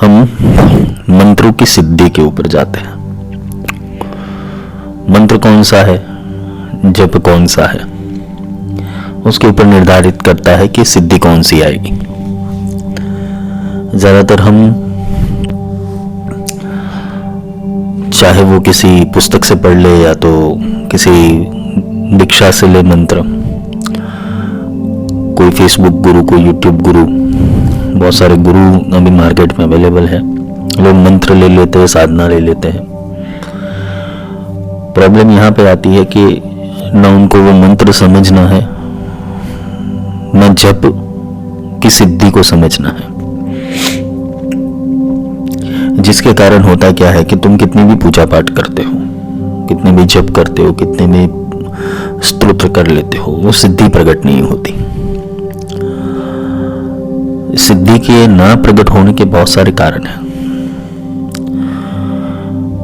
हम मंत्रों की सिद्धि के ऊपर जाते हैं। मंत्र कौन सा है, जप कौन सा है, उसके ऊपर निर्धारित करता है कि सिद्धि कौन सी आएगी। ज्यादातर हम चाहे वो किसी पुस्तक से पढ़ ले या तो किसी दीक्षा से ले मंत्र, कोई फेसबुक गुरु, कोई यूट्यूब गुरु, बहुत सारे गुरु अभी मार्केट में अवेलेबल है। लोग मंत्र ले लेते हैं, साधना ले लेते हैं। प्रॉब्लम यहाँ पे आती है कि न उनको वो मंत्र समझना है, न जप की सिद्धि को समझना है, जिसके कारण होता क्या है कि तुम कितनी भी पूजा पाठ करते हो, कितने भी जप करते हो, कितने भी स्तोत्र कर लेते हो, वो सिद्धि प्रकट नहीं होती। सिद्धि के ना प्रकट होने के बहुत सारे कारण हैं।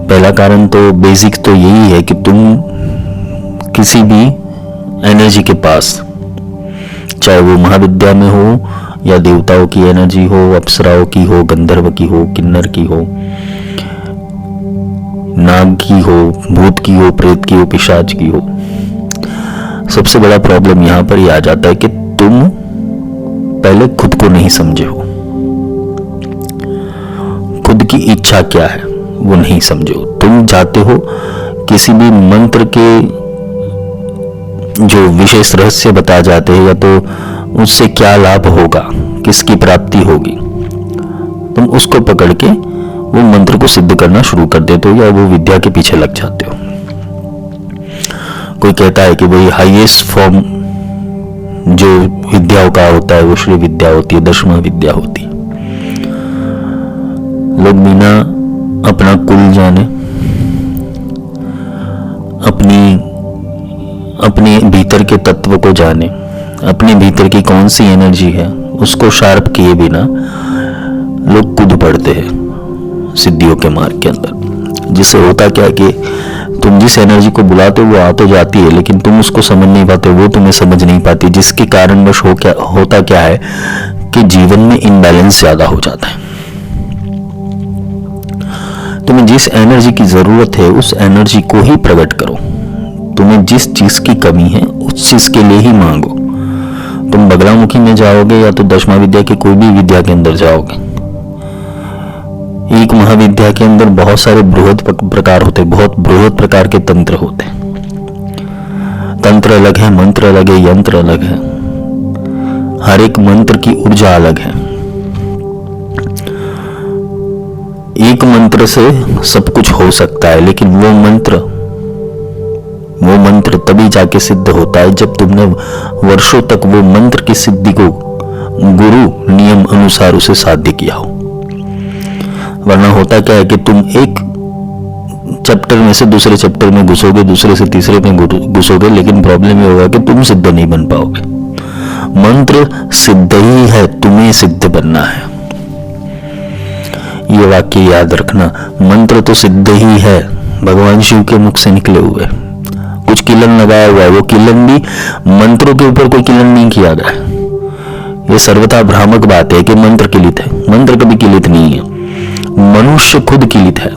पहला कारण तो बेसिक तो यही है कि तुम किसी भी एनर्जी के पास, चाहे वो महाविद्या में हो या देवताओं की एनर्जी हो, अप्सराओं की हो, गंधर्व की हो, किन्नर की हो, नाग की हो, भूत की हो, प्रेत की हो, पिशाच की हो, सबसे बड़ा प्रॉब्लम यहां पर ही आ जाता है कि तुम पहले खुद को नहीं समझे हो। खुद की इच्छा क्या है वो नहीं समझे हो। तुम जाते हो किसी भी मंत्र के जो विशेष रहस्य बताए जाते हैं, या तो उससे क्या लाभ होगा, किसकी प्राप्ति होगी, तुम उसको पकड़ के वो मंत्र को सिद्ध करना शुरू कर देते हो या वो विद्या के पीछे लग जाते हो। कोई कहता है कि भाई हाईएस्ट फॉर्म जो विद्याओं का होता है वो श्री विद्या होती है, दशमा विद्या होती है। लोग बिना अपना कुल जाने, अपने भीतर के तत्व को जाने, अपने भीतर की कौन सी एनर्जी है उसको शार्प किए बिना लोग कूद पड़ते हैं सिद्धियों के मार्ग के अंदर। जिससे होता क्या है कि तुम जिस एनर्जी को बुलाते हो वो आ तो जाती है, लेकिन तुम उसको समझ नहीं पाते, वो तुम्हें समझ नहीं पाती, जिसके कारणवश होता क्या है कि जीवन में इनबैलेंस ज्यादा हो जाता है। तुम्हें जिस एनर्जी की जरूरत है उस एनर्जी को ही प्रकट करो। तुम्हें जिस चीज की कमी है उस चीज के लिए ही मांगो। तुम बगलामुखी में जाओगे या तो दशमा विद्या की कोई भी विद्या के अंदर जाओगे, एक महाविद्या के अंदर बहुत सारे बृहद प्रकार होते, बहुत बृहद प्रकार के तंत्र होते। तंत्र अलग है, मंत्र अलग है, यंत्र अलग है, हर एक मंत्र की ऊर्जा अलग है। एक मंत्र से सब कुछ हो सकता है, लेकिन वो मंत्र तभी जाके सिद्ध होता है जब तुमने वर्षों तक वो मंत्र की सिद्धि को गुरु नियम अनुसार उसे साध्य किया हो। वरना होता क्या है कि तुम एक चैप्टर में से दूसरे चैप्टर में घुसोगे, दूसरे से तीसरे में घुसोगे, लेकिन प्रॉब्लम ये होगा कि तुम सिद्ध नहीं बन पाओगे। मंत्र सिद्ध ही है, तुम्हें सिद्ध बनना है। ये वाक्य याद रखना, मंत्र तो सिद्ध ही है, भगवान शिव के मुख से निकले हुए। कुछ किलन लगाया हुआ है, वो किलन भी मंत्रों के ऊपर कोई किलन नहीं किया गया। ये सर्वथा भ्रामक बात है कि मंत्र किलित है। मंत्र कभी किलित नहीं है, मनुष्य खुद किलित है,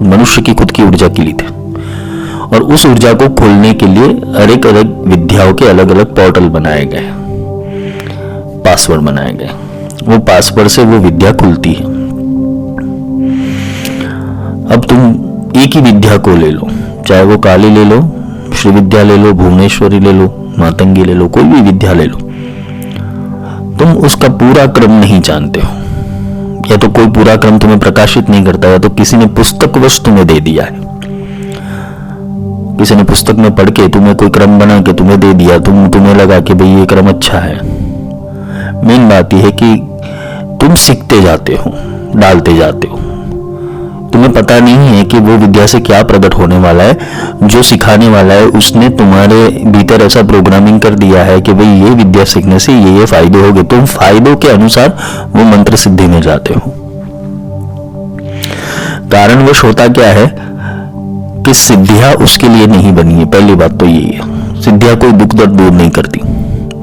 मनुष्य की खुद की ऊर्जा किलित है। और उस ऊर्जा को खोलने के लिए अलग अलग विद्याओं के अलग अलग पोर्टल बनाए गए, पासवर्ड बनाए गए। वो पासवर्ड से वो विद्या खुलती है। अब तुम एक ही विद्या को ले लो, चाहे वो काली ले लो, श्री विद्या ले लो, भुवनेश्वरी ले लो, मातंगी ले लो, कोई भी विद्या ले लो, तुम उसका पूरा क्रम नहीं जानते हो, या तो कोई पूरा क्रम तुम्हें प्रकाशित नहीं करता, या तो किसी ने पुस्तकवश तुम्हें दे दिया है। किसी ने पुस्तक में पढ़ के तुम्हें कोई क्रम बना के तुम्हें दे दिया, तुम्हें लगा कि भाई ये क्रम अच्छा है। मेन बात यह है कि तुम सीखते जाते हो, डालते जाते हो। तुम्हें पता नहीं है कि वो विद्या से क्या प्रकट होने वाला है। जो सिखाने वाला है उसने तुम्हारे भीतर ऐसा प्रोग्रामिंग कर दिया है कि भाई ये विद्या सीखने से ये फायदे होंगे। तुम फायदों के अनुसार वो मंत्र सिद्धि में जाते हो। कारणवश होता क्या है कि सिद्धियां उसके लिए नहीं बनी है। पहली बात तो यही है, सिद्धियां कोई दुख दर्द दूर नहीं करती।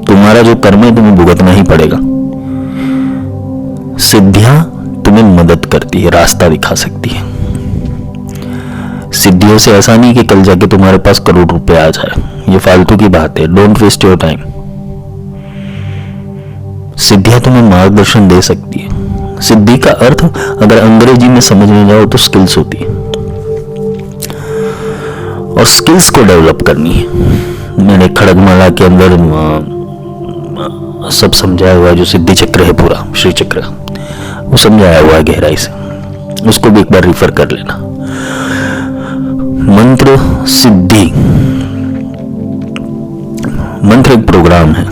तुम्हारा जो कर्म है तुम्हें भुगतना ही पड़ेगा। सिद्धियां तुम्हें मदद करती है, रास्ता दिखा सकती है। सिद्धियों से ऐसा नहीं कि कल जाके तुम्हारे पास करोड़ रुपए आ जाए, ये फालतू की बात है। Don't waste your time. सिद्धियां तुम्हें मार्गदर्शन दे सकती है। सिद्धि का अर्थ अगर अंग्रेजी में समझने जाओ तो स्किल्स होती है, और स्किल्स को डेवलप करनी है। मैंने खड़गमाला के अंदर सब समझाया हुआ है, जो सिद्धि चक्र है पूरा, श्री चक्र, वो समझाया हुआ है गहराई से, उसको भी एक बार रिफर कर लेना। मंत्र सिद्धि, मंत्र एक प्रोग्राम है,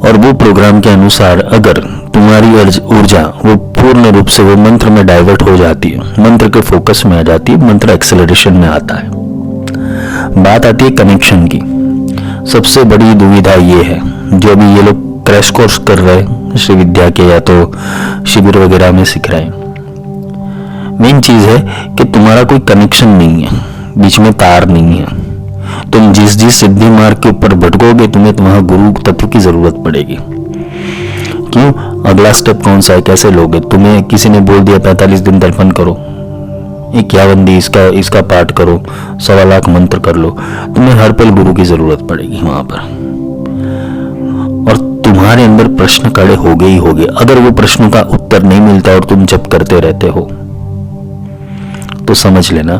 और वो प्रोग्राम के अनुसार अगर तुम्हारी ऊर्जा वो पूर्ण रूप से वो मंत्र में डाइवर्ट हो जाती है, मंत्र के फोकस में आ जाती है, मंत्र एक्सेलरेशन में आता है। बात आती है कनेक्शन की। सबसे बड़ी दुविधा ये है, जो अभी ये लोग क्रैश कोर्स कर रहे हैं श्री विद्या के या तो शिविर वगैरह में सीख रहे हैं, मेन चीज है कि तुम्हारा कोई कनेक्शन नहीं है, बीच में तार नहीं है। तुम जिस जिस सिद्धि मार्ग के ऊपर भटकोगे, तुम्हें वहां गुरु तत्व की जरूरत पड़ेगी। क्यों? अगला स्टेप कौन सा है, कैसे लोगे? तुम्हें किसी ने बोल दिया 45 दिन तर्पण करो, 51 दिन इसका पाठ करो, 1.25 लाख मंत्र कर लो, तुम्हें हर पल गुरु की जरूरत पड़ेगी वहां पर। और तुम्हारे अंदर प्रश्न खड़े हो गए ही हो गए। अगर वो प्रश्नों का उत्तर नहीं मिलता और तुम जब करते रहते हो, तो समझ लेना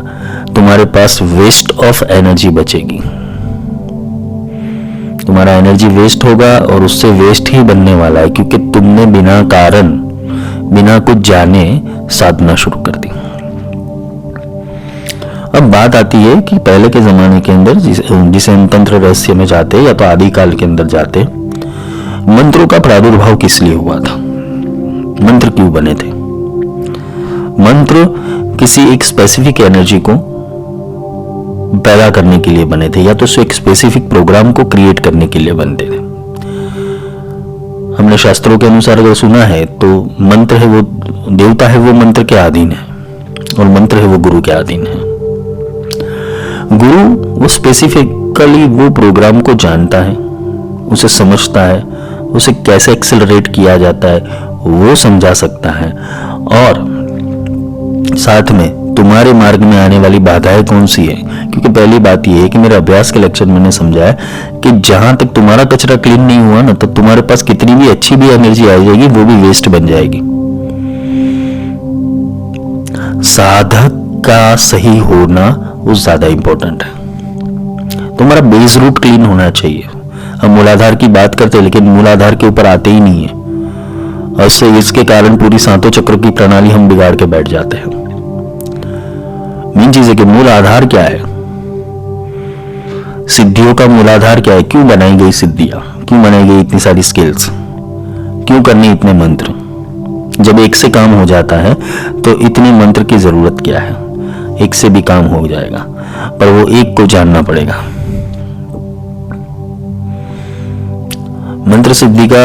तुम्हारे पास वेस्ट ऑफ एनर्जी बचेगी। तुम्हारा एनर्जी वेस्ट होगा, और उससे वेस्ट ही बनने वाला है, क्योंकि तुमने बिना कारण, बिना कुछ जाने साधना शुरू कर दी। अब बात आती है कि पहले के जमाने के अंदर जिसे हम तंत्र रहस्य में जाते या तो आदि काल के अंदर जाते, मंत्रों का प्रादुर्भाव किस लिए हुआ था, मंत्र क्यों बने थे? मंत्र किसी एक स्पेसिफिक एनर्जी को पैदा करने के लिए बने थे, या तो एक स्पेसिफिक प्रोग्राम को क्रिएट करने के लिए बनते थे। हमने शास्त्रों के अनुसार अगर सुना है तो मंत्र है वो देवता है, वो मंत्र के अधीन है, और मंत्र है वो गुरु के अधीन है। गुरु वो स्पेसिफिकली वो प्रोग्राम को जानता है, उसे समझता है, उसे कैसे एक्सेलरेट किया जाता है वो समझा सकता है, और साथ में तुम्हारे मार्ग में आने वाली बाधाएं कौन सी है। क्योंकि पहली बात यह है कि मेरे अभ्यास के लेक्चर में मैंने समझाया कि जहां तक तुम्हारा कचरा क्लीन नहीं हुआ ना, तो तुम्हारे पास कितनी भी अच्छी भी एनर्जी आ जाएगी, वो भी वेस्ट बन जाएगी। साधक का सही होना वो ज्यादा इंपॉर्टेंट है। तुम्हारा बेस रूट क्लीन होना चाहिए। हम मूलाधार की बात करते हैं, लेकिन मूलाधार के ऊपर आते ही नहीं है, और इसके कारण पूरी सातों चक्र की प्रणाली हम बिगाड़ के बैठ जाते हैं। मेन चीज है कि मूल आधार क्या है, सिद्धियों का मूल आधार क्या है, क्यों बनाई गई सिद्धियां, क्यों बनाई गई इतनी सारी स्किल्स, क्यों करने इतने मंत्र। जब एक से काम हो जाता है तो इतने मंत्र की जरूरत क्या है, एक से भी काम हो जाएगा, पर वो एक को जानना पड़ेगा। मंत्र सिद्धि का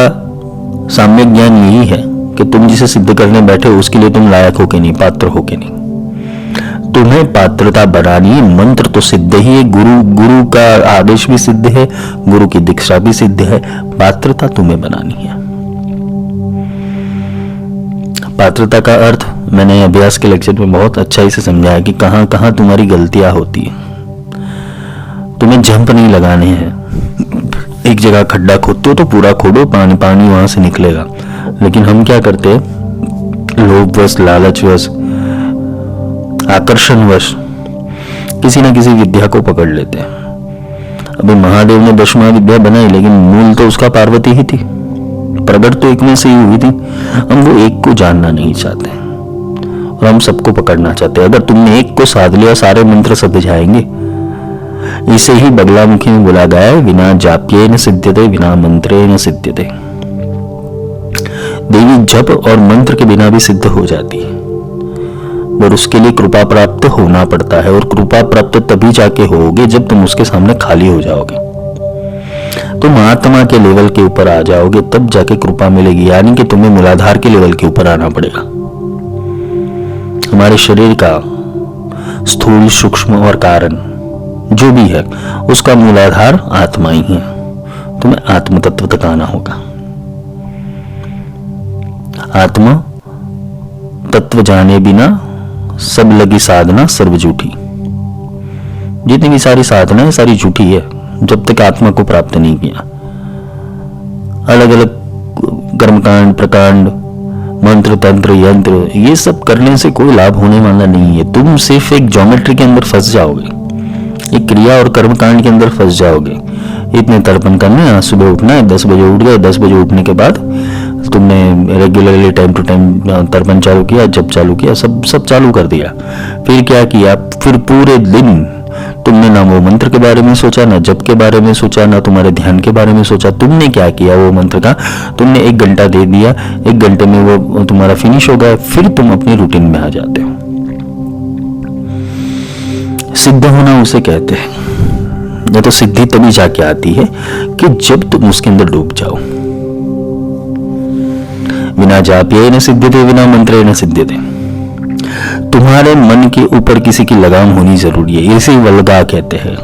साम्यक ज्ञान यही है कि तुम जिसे सिद्ध करने बैठे हो उसके लिए तुम लायक हो के नहीं, पात्र हो के नहीं। तुम्हें पात्रता बनानी है। मंत्र तो सिद्ध ही है, गुरु का आदेश भी सिद्ध है, गुरु की दीक्षा भी सिद्ध है, पात्रता तुम्हें बनानी है। पात्रता का अर्थ मैंने अभ्यास के लेक्चर में बहुत अच्छाई से समझाया कि कहां कहां तुम्हारी गलतियां होती है। तुम्हें जंप नहीं लगाने हैं। एक जगह खड्डा खोदते हो तो पूरा खोदो, पानी वहां से निकलेगा। लेकिन हम क्या करते हैं, लोभवश, लालचवश, आकर्षणवश किसी न किसी विद्या को पकड़ लेते हैं। अभी महादेव ने 10वां विद्या बनाई, लेकिन मूल तो उसका पार्वती ही थी, प्रकट तो एक में से ही हुई थी। हम वो एक को जानना नहीं चाहते और हम सबको पकड़ना चाहते हैं। अगर तुमने एक को साध लिया, सारे मंत्र सध जाएंगे। इसे ही बगलामुखी में बोला गया है, विना जाप्ये न सिद्ध्यते, विना मंत्रे न सिद्ध्यते। देवी जप और मंत्र के बिना भी सिद्ध हो जाती है, और उसके लिए कृपा प्राप्त होना पड़ता है। और कृपा प्राप्त तभी जाके होगे जब तुम उसके सामने खाली हो जाओगे, तुम आत्मा के लेवल के ऊपर आ जाओगे, तब जाके कृपा मिलेगी। यानी कि तुम्हें मूलाधार के लेवल के ऊपर आना पड़ेगा। हमारे शरीर का स्थूल, सूक्ष्म और कारण जो भी है, उसका मूलाधार आत्मा ही है। तुम्हें आत्म तत्व तक आना होगा। आत्मा तत्व जाने बिना सब लगी साधना सर्व झूठी। जितनी भी सारी साधना है सारी झूठी है जब तक आत्मा को प्राप्त नहीं किया। अलग अलग कर्मकांड, प्रकांड, मंत्र, तंत्र, यंत्र, ये सब करने से कोई लाभ होने वाला नहीं है। तुम सिर्फ एक ज्योमेट्री के अंदर फंस जाओगे, एक क्रिया और कर्मकांड के अंदर फंस जाओगे। इतने तर्पण करने, आज सुबह उठना है, 10 बजे उठ गए, 10 बजे उठने के बाद तुमने रेगुलरली टाइम टू टाइम तर्पण चालू किया, जप चालू किया, सब चालू कर दिया। फिर क्या किया? फिर पूरे दिन तुमने ना वो मंत्र के बारे में सोचा, ना जप के बारे में सोचा, ना तुम्हारे ध्यान के बारे में सोचा। तुमने क्या किया? वो मंत्र का तुमने 1 घंटा दे दिया, 1 घंटे में वो तुम्हारा फिनिश हो गया। फिर तुम अपनी रूटीन में आ जाते हो। सिद्ध होना उसे कहते हैं। या तो सिद्धि तभी जाके आती है कि जब तुम उसके अंदर डूब जाओ। बिना जाप्ये न सिद्ध्यते, बिना मंत्रे न सिद्ध्यते। तुम्हारे मन के ऊपर किसी की लगाम होनी जरूरी है। इसे वल्गा कहते हैं।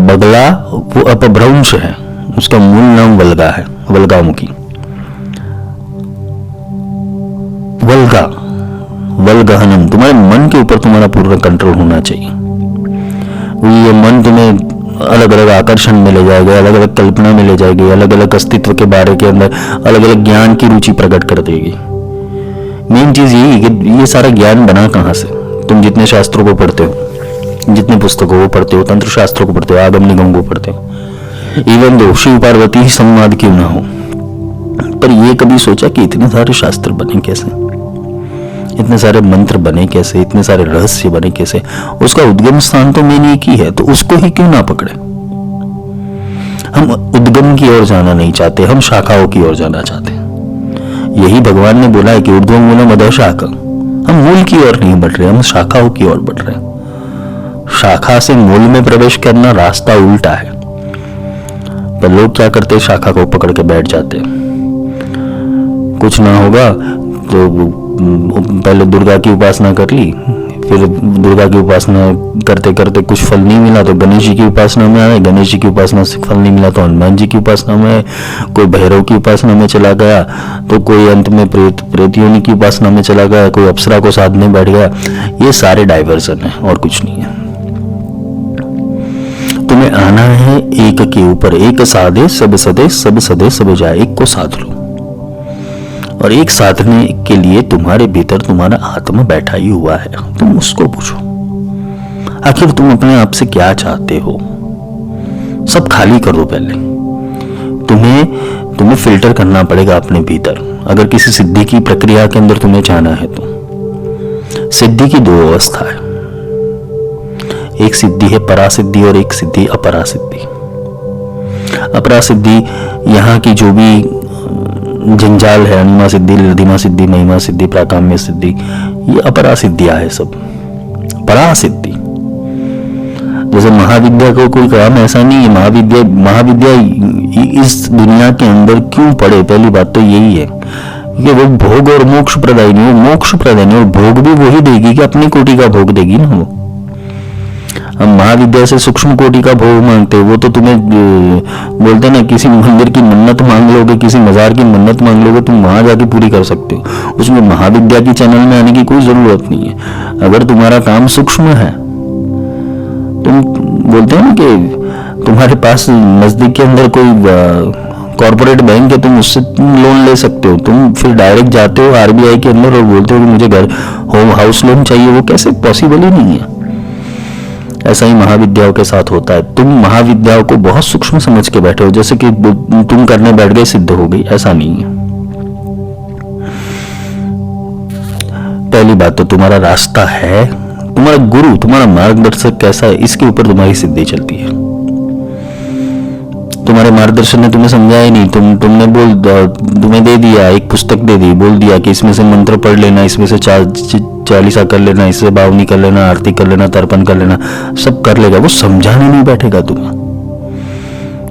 बगला वो अपभ्रंश है, उसका मूल नाम वल्गा है, वल्गामुखी। वल्गा, वल्गहनम। तुम्हारे मन के ऊपर तुम्हारा पूरा कंट्रोल होना चाहिए। ये मन तुम्हें अलग अलग आकर्षण में ले जाएगा, अलग अलग कल्पना में ले जाएगी, अलग अलग अस्तित्व के बारे के अंदर अलग अलग ज्ञान की रुचि प्रकट कर देगी। मेन चीज यही है कि ये सारा ज्ञान बना कहां से? तुम जितने शास्त्रों को पढ़ते हो, जितने पुस्तकों को पढ़ते हो, तंत्र शास्त्रों को पढ़ते हो, आगम निगम को पढ़ते हो, इवन दो शिव पार्वती ही संवाद क्यों ना हो, पर ये कभी सोचा कि इतने सारे शास्त्र बने कैसे, इतने सारे मंत्र बने कैसे, इतने सारे रहस्य बने कैसे? उसका उद्गम स्थान तो मेन एक ही है, तो उसको ही क्यों ना पकड़े? हम उद्गम की ओर जाना नहीं चाहते, हम शाखाओं की ओर जाना चाहते हैं। यही भगवान ने बोला है कि ऊर्ध्वं मूलम् अधः शाखा। हम मूल की ओर नहीं बढ़ रहे, हम शाखाओं की ओर बढ़ रहे हैं। शाखा से मूल में प्रवेश करना रास्ता उल्टा है, पर लोग क्या करते हैं? शाखा को पकड़ के बैठ जाते हैं। कुछ ना होगा तो पहले दुर्गा की उपासना कर ली, फिर दुर्गा की उपासना करते करते कुछ फल नहीं मिला तो गणेश जी की उपासना में आए, गणेश जी की उपासना से फल नहीं मिला तो हनुमान जी की उपासना में, कोई भैरव की उपासना में चला गया, तो कोई अंत में प्रेतियों की उपासना में चला गया, कोई अप्सरा को साधने बैठ गया। ये सारे डाइवर्जन है और कुछ नहीं है। तुम्हें आना है एक के ऊपर। एक साधे सब सदे, सब सदे सब जाए। एक को साध लो, और एक साधने के लिए तुम्हारे भीतर तुम्हारा आत्मा बैठा ही हुआ है। तुम उसको पूछो, आखिर तुम अपने आप से क्या चाहते हो? सब खाली करो पहले। तुम्हें फिल्टर करना पड़ेगा अपने भीतर, अगर किसी सिद्धि की प्रक्रिया के अंदर तुम्हें जाना है तो। सिद्धि की 2 अवस्था है, एक सिद्धि है परासिद्धि और एक सिद्धि अपरासिद्धि। अपरासिद्धि यहाँ की जो भी जंजाल है, अनिमा सिद्धि, लधिमा सिद्धि, महिमा सिद्धि, प्राकाम्य सिद्धि, ये अपरासिद्धियां है सब। परासिद्धि जैसे महाविद्या को कोई काम ऐसा नहीं है। महाविद्या इस दुनिया के अंदर क्यों पड़े? पहली बात तो यही है कि वो भोग और मोक्ष प्रदायी नहीं, वो मोक्ष प्रदायी नहीं, और भोग भी वही देगी कि अपनी कोटि का भोग देगी ना। वो हम महाविद्या से सूक्ष्म कोटि का भोग मांगते, वो तो तुम्हें बोलते ना, किसी मंदिर की मन्नत मांग लोगे, किसी मजार की मन्नत मांग लोगे, तुम वहां जाके पूरी कर सकते हो। उसमें महाविद्या की चैनल में आने की कोई जरूरत नहीं है। अगर तुम्हारा काम सूक्ष्म है, तुम बोलते हैं ना कि तुम्हारे पास नजदीक के अंदर कोई कॉर्पोरेट बैंक है, तुम उससे लोन ले सकते हो। तुम फिर डायरेक्ट जाते हो आरबीआई के अंदर और बोलते हो कि मुझे घर होम हाउस लोन चाहिए, वो कैसे? पॉसिबल ही नहीं है। ऐसा ही महाविद्याओं के साथ होता है। तुम महाविद्याओं को बहुत सूक्ष्म समझ के बैठे हो, जैसे कि तुम करने बैठ गए सिद्ध हो गई, ऐसा नहीं है। पहली बात तो तुम्हारा रास्ता है, तुम्हारा गुरु, तुम्हारा मार्गदर्शक कैसा है, इसके ऊपर तुम्हारी सिद्धि चलती है। तुम्हारे मार्गदर्शन ने तुम्हें समझाया नहीं, तुमने तुम्हें दे दिया, एक पुस्तक दे दी, बोल दिया कि इसमें से मंत्र पढ़ लेना, इसमें से 40 कर लेना, इससे बावनी कर लेना, आरती कर लेना, तर्पण कर लेना, सब कर लेगा। वो समझाने नहीं बैठेगा तुम्हें,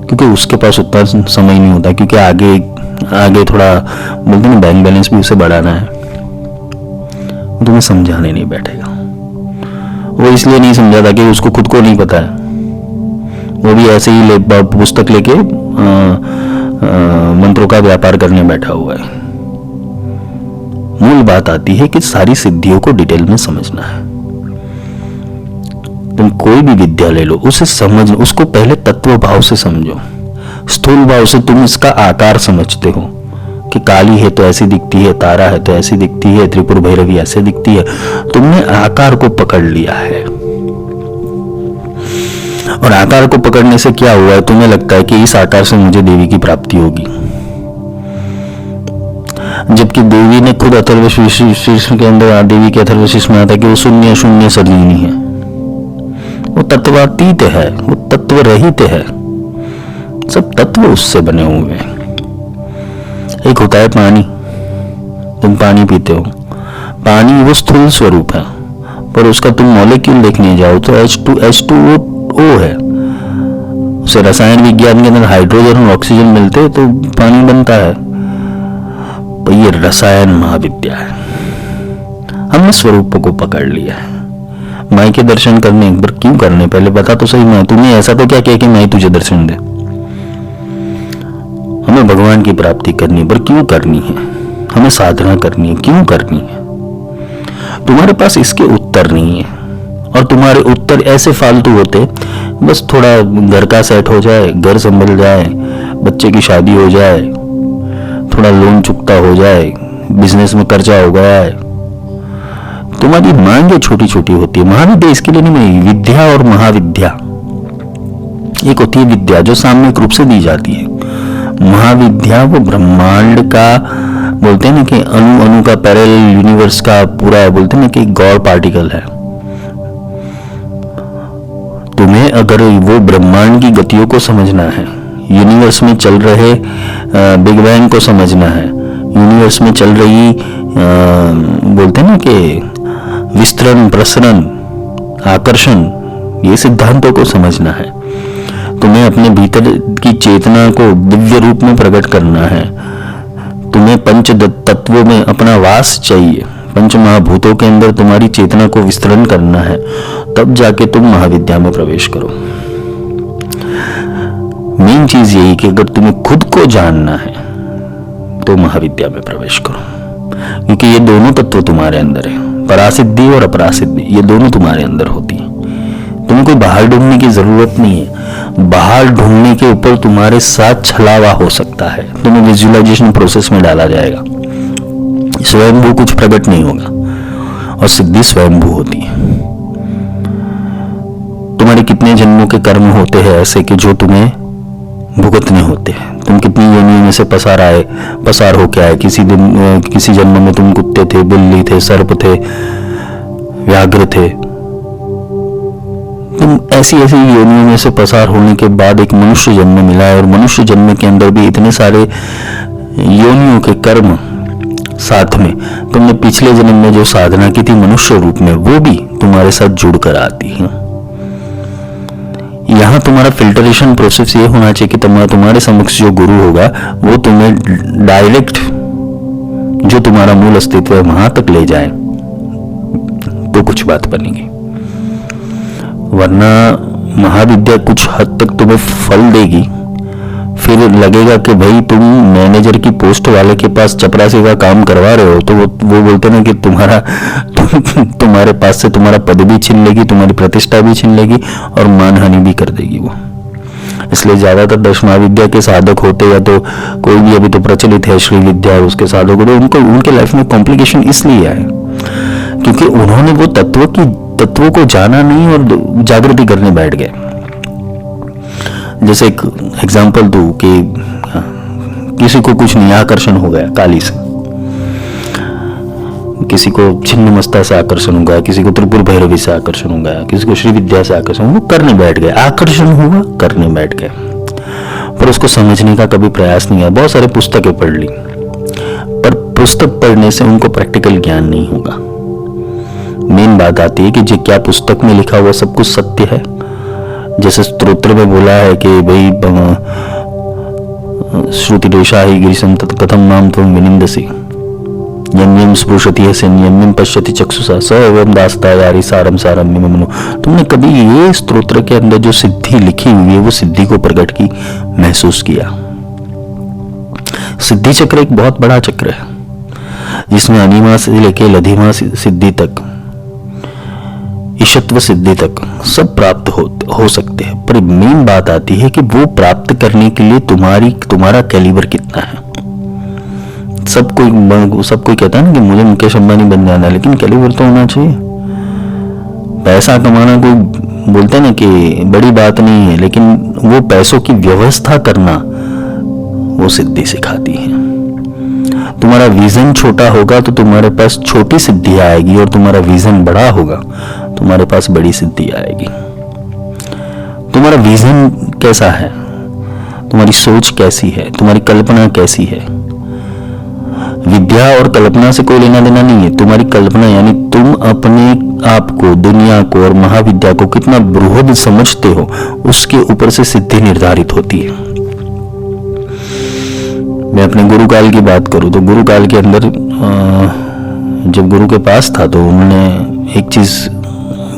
क्योंकि उसके पास उतना समय नहीं होता, क्योंकि आगे थोड़ा बोलते ना बैंक बैलेंस भी उसे बढ़ाना है। तुम्हें समझाने नहीं बैठेगा। वो इसलिए नहीं समझाता कि उसको खुद को नहीं पता है। वो भी ऐसे ही पुस्तक लेके मंत्रों का व्यापार करने बैठा हुआ है। मूल बात आती है कि सारी सिद्धियों को डिटेल में समझना है। तुम कोई भी विद्या ले लो, उसे समझ, उसको पहले तत्व भाव से समझो। स्थूल भाव से तुम इसका आकार समझते हो कि काली है तो ऐसी दिखती है, तारा है तो ऐसी दिखती है, त्रिपुर भैरवी ऐसे दिखती है। तुमने आकार को पकड़ लिया है, और आकार को पकड़ने से क्या हुआ है, तुम्हें लगता है कि इस आकार से मुझे देवी की प्राप्ति होगी, जबकि देवी ने खुद अथर्वशीर्ष के अंदर, देवी के अथर्वशीर्ष में आता है कि वो शून्य शून्य सर्जिनी है, वो तत्वातीत है, वो तत्व रहित है, सब तत्व उससे बने हुए हैं। एक होता है पानी, तुम पानी पीते हो, पानी वो स्थूल स्वरूप है, पर उसका तुम मॉलिक्यूल देखने जाओ तो H2O है। उसे रसायन विज्ञान के अंदर हाइड्रोजन और ऑक्सीजन मिलते तो पानी बनता है, पर ये रसायन महाविद्या है। हमने स्वरूपों को पकड़ लिया है। माई के दर्शन करने एक बार क्यों करने, पहले बता तो सही, मैं तुम्हें ऐसा तो क्या कह कि मैं तुझे दर्शन दे। हमें भगवान की प्राप्ति करनी, पर क्यों करनी है, हमें साधना करनी है, क्यों करनी है। तुम्हारे पास इसके उत्तर नहीं है, और तुम्हारे उत्तर ऐसे फालतू होते, बस थोड़ा घर का सेट हो जाए, घर संभल जाए, बच्चे की शादी हो जाए, थोड़ा लोन चुकता हो जाए, बिजनेस में कर्जा हो गया है, तुम्हारी मांगे छोटी छोटी होती है। महाविद्या इसके लिए नहीं बनी। विद्या और महाविद्या, एक होती है विद्या जो सामूहिक रूप से दी जाती है, महाविद्या वो ब्रह्मांड का, बोलते हैं ना कि अणु अणु का, पैरेलल यूनिवर्स का पूरा है, बोलते हैं ना कि गॉड पार्टिकल है। तुम्हें अगर वो ब्रह्मांड की गतियों को समझना है, यूनिवर्स में चल रहे बिग बैंग को समझना है, यूनिवर्स में चल रही बोलते हैं ना कि विस्तरण, प्रसरण, आकर्षण, ये सिद्धांतों को समझना है, तुम्हें अपने भीतर की चेतना को दिव्य रूप में प्रकट करना है, तुम्हें पंच तत्वों में अपना वास चाहिए, पंच महाभूतों के अंदर तुम्हारी चेतना को विस्तरण करना है, तब जाके तुम महाविद्या में प्रवेश करो। मेन चीज यही कि अगर तुम्हें खुद को जानना है तो महाविद्या में प्रवेश करो, क्योंकि ये दोनों तत्व तुम्हारे अंदर है, परासिद्धि और अपरासिद्धि, ये दोनों तुम्हारे अंदर होती है। तुम्हें कोई बाहर ढूंढने की जरूरत नहीं है। बाहर ढूंढने के ऊपर तुम्हारे साथ छलावा हो सकता है, तुम्हें विजुअलाइजेशन प्रोसेस में डाला जाएगा, स्वयंभू कुछ प्रकट नहीं होगा, और सिद्धि स्वयंभू होती है। तुम्हारे कितने जन्मों के कर्म होते हैं ऐसे कि जो तुम्हें भुगतने होते हैं। तुम कितनी योनियों में से पसार होके आए, किसी जन्म में तुम कुत्ते थे, बिल्ली थे, सर्प थे, व्याघ्र थे। तुम ऐसी योनियों में से पसार होने के बाद एक मनुष्य जन्म मिला है, और मनुष्य जन्म के अंदर भी इतने सारे योनियों के कर्म साथ में तुमने पिछले जन्म में जो साधना की थी मनुष्य रूप में, वो भी तुम्हारे साथ जुड़ कर आती है। यहाँ तुम्हारा फिल्टरेशन प्रोसेस ये होना चाहिए कि तुम्हारे समक्ष जो गुरु होगा वो तुम्हें डायरेक्ट जो तुम्हारा मूल अस्तित्व है वहां तक ले जाए, तो कुछ बात बनेगी। वरना महाविद्या कुछ हद तक तुम्हें फल देगी, फिर लगेगा कि भाई तुम मैनेजर की पोस्ट वाले के पास चपरासी का काम करवा रहे हो, तो वो बोलते ना कि तुम्हारे पास से तुम्हारा पद भी छीन लेगी, तुम्हारी प्रतिष्ठा भी छीन लेगी, और मानहानि भी कर देगी वो। इसलिए ज्यादातर दशमाविद्या के साधक होते, या तो कोई भी अभी तो प्रचलित है श्री विद्या, उसके साधक होते, उनको उनके लाइफ में कॉम्प्लिकेशन इसलिए आए क्योंकि उन्होंने वो तत्वों को जाना नहीं और जागृति करने बैठ गए। जैसे एक एग्जाम्पल दूं कि किसी को कुछ नहीं, आकर्षण हो गया काली से, किसी को छिन्नमस्ता से आकर्षण हो गया, किसी को त्रिपुर भैरवी से आकर्षण हो गया, किसी को श्री विद्या से आकर्षण, वो करने बैठ गए, आकर्षण हुआ करने बैठ गए, पर उसको समझने का कभी प्रयास नहीं है। बहुत सारे पुस्तकें पढ़ ली, पर पुस्तक पढ़ने से उनको प्रैक्टिकल ज्ञान नहीं होगा। मेन बात आती है कि जो क्या पुस्तक में लिखा हुआ सब कुछ सत्य है। जैसे स्तोत्र में बोला है कि भाई श्रुति दोषा ही गिरिशं तत् कथम नाम त्वं विनिंदसि, यम यम स्पृशति हसन यम यम पश्यति चक्षुषा स एवं दास्ता यारी सारम सारम मिमनु। तुमने कभी ये स्तोत्र के अंदर जो सिद्धि लिखी हुई है वो सिद्धि को प्रकट की महसूस किया? सिद्धि चक्र एक बहुत बड़ा चक्र है। जिसमें अनिमा से लेके लधिमा सिद्धि तक, ईशत्व सिद्धि तक सब प्राप्त हो सकते हैं। पर मेन बात आती है कि वो प्राप्त करने के लिए तुम्हारा कैलिबर कितना है। सब कोई कहता है ना कि मुझे मुकेश अंबानी बन जाना है, लेकिन कैलिबर तो होना चाहिए। पैसा कमाना कोई बोलता है ना कि बड़ी बात नहीं है, लेकिन वो पैसों की व्यवस्था करना वो सिद्धि सिखाती है। तुम्हारा विजन छोटा होगा तो तुम्हारे पास छोटी सिद्धि आएगी, और तुम्हारा विजन बड़ा होगा तुम्हारे पास बड़ी सिद्धि आएगी। तुम्हारा विजन कैसा है, तुम्हारी सोच कैसी है, तुम्हारी कल्पना कैसी है। विद्या और कल्पना से कोई लेना देना नहीं है। तुम्हारी कल्पना यानी तुम अपने आप को, दुनिया को और महाविद्या को कितना बृहद समझते हो, उसके ऊपर से सिद्धि निर्धारित होती है। मैं अपने गुरु काल की बात करूं तो गुरु काल के अंदर जब गुरु के पास था तो उन्होंने एक चीज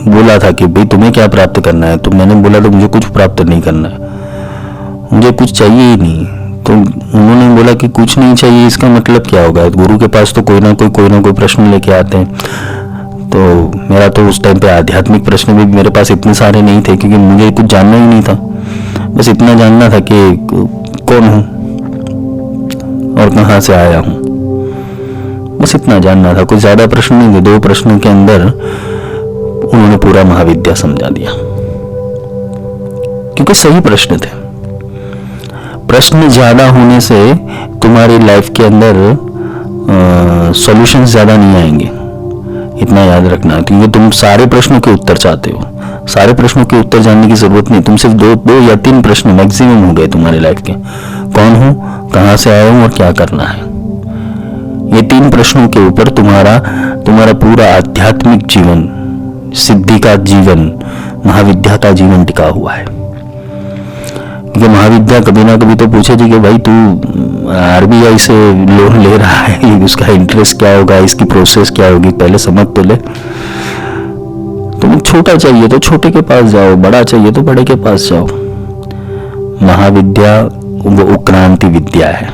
बोला था कि भाई तुम्हें क्या प्राप्त करना है। तो मैंने बोला तो मुझे कुछ प्राप्त नहीं करना है, मुझे कुछ चाहिए ही नहीं। तो उन्होंने बोला कि कुछ नहीं चाहिए, इसका मतलब क्या होगा। गुरु के पास तो कोई ना कोई प्रश्न लेके आते हैं। तो मेरा तो उस टाइम पे आध्यात्मिक प्रश्न भी मेरे पास इतने सारे नहीं थे, क्योंकि मुझे कुछ जानना ही नहीं था। बस इतना जानना था कि कौन हूँ और कहाँ से आया हूँ, बस इतना जानना था। कोई ज्यादा प्रश्न नहीं थे। 2 प्रश्नों के अंदर उन्होंने पूरा महाविद्या समझा दिया, क्योंकि सही प्रश्न थे। प्रश्न ज्यादा होने से तुम्हारी लाइफ के अंदर सॉल्यूशंस ज्यादा नहीं आएंगे, इतना याद रखना। क्योंकि तुम सारे प्रश्नों के उत्तर चाहते हो, सारे प्रश्नों के उत्तर जानने की जरूरत नहीं। तुम सिर्फ 2 या 3 प्रश्न मैक्सिमम हो गए तुम्हारी लाइफ के। कौन हूं, कहां से आया हूं और क्या करना है। ये 3 प्रश्नों के ऊपर तुम्हारा पूरा आध्यात्मिक जीवन, सिद्धि का जीवन, महाविद्या का जीवन टिका हुआ है। क्योंकि महाविद्या कभी ना कभी तो पूछेगी कि भाई तू आरबीआई से लोन ले रहा है, उसका इंटरेस्ट क्या होगा, इसकी प्रोसेस क्या होगी, पहले समझ तो ले। तुम्हें छोटा चाहिए तो छोटे के पास जाओ, बड़ा चाहिए तो बड़े के पास जाओ। महाविद्या वो उक्रांति विद्या है।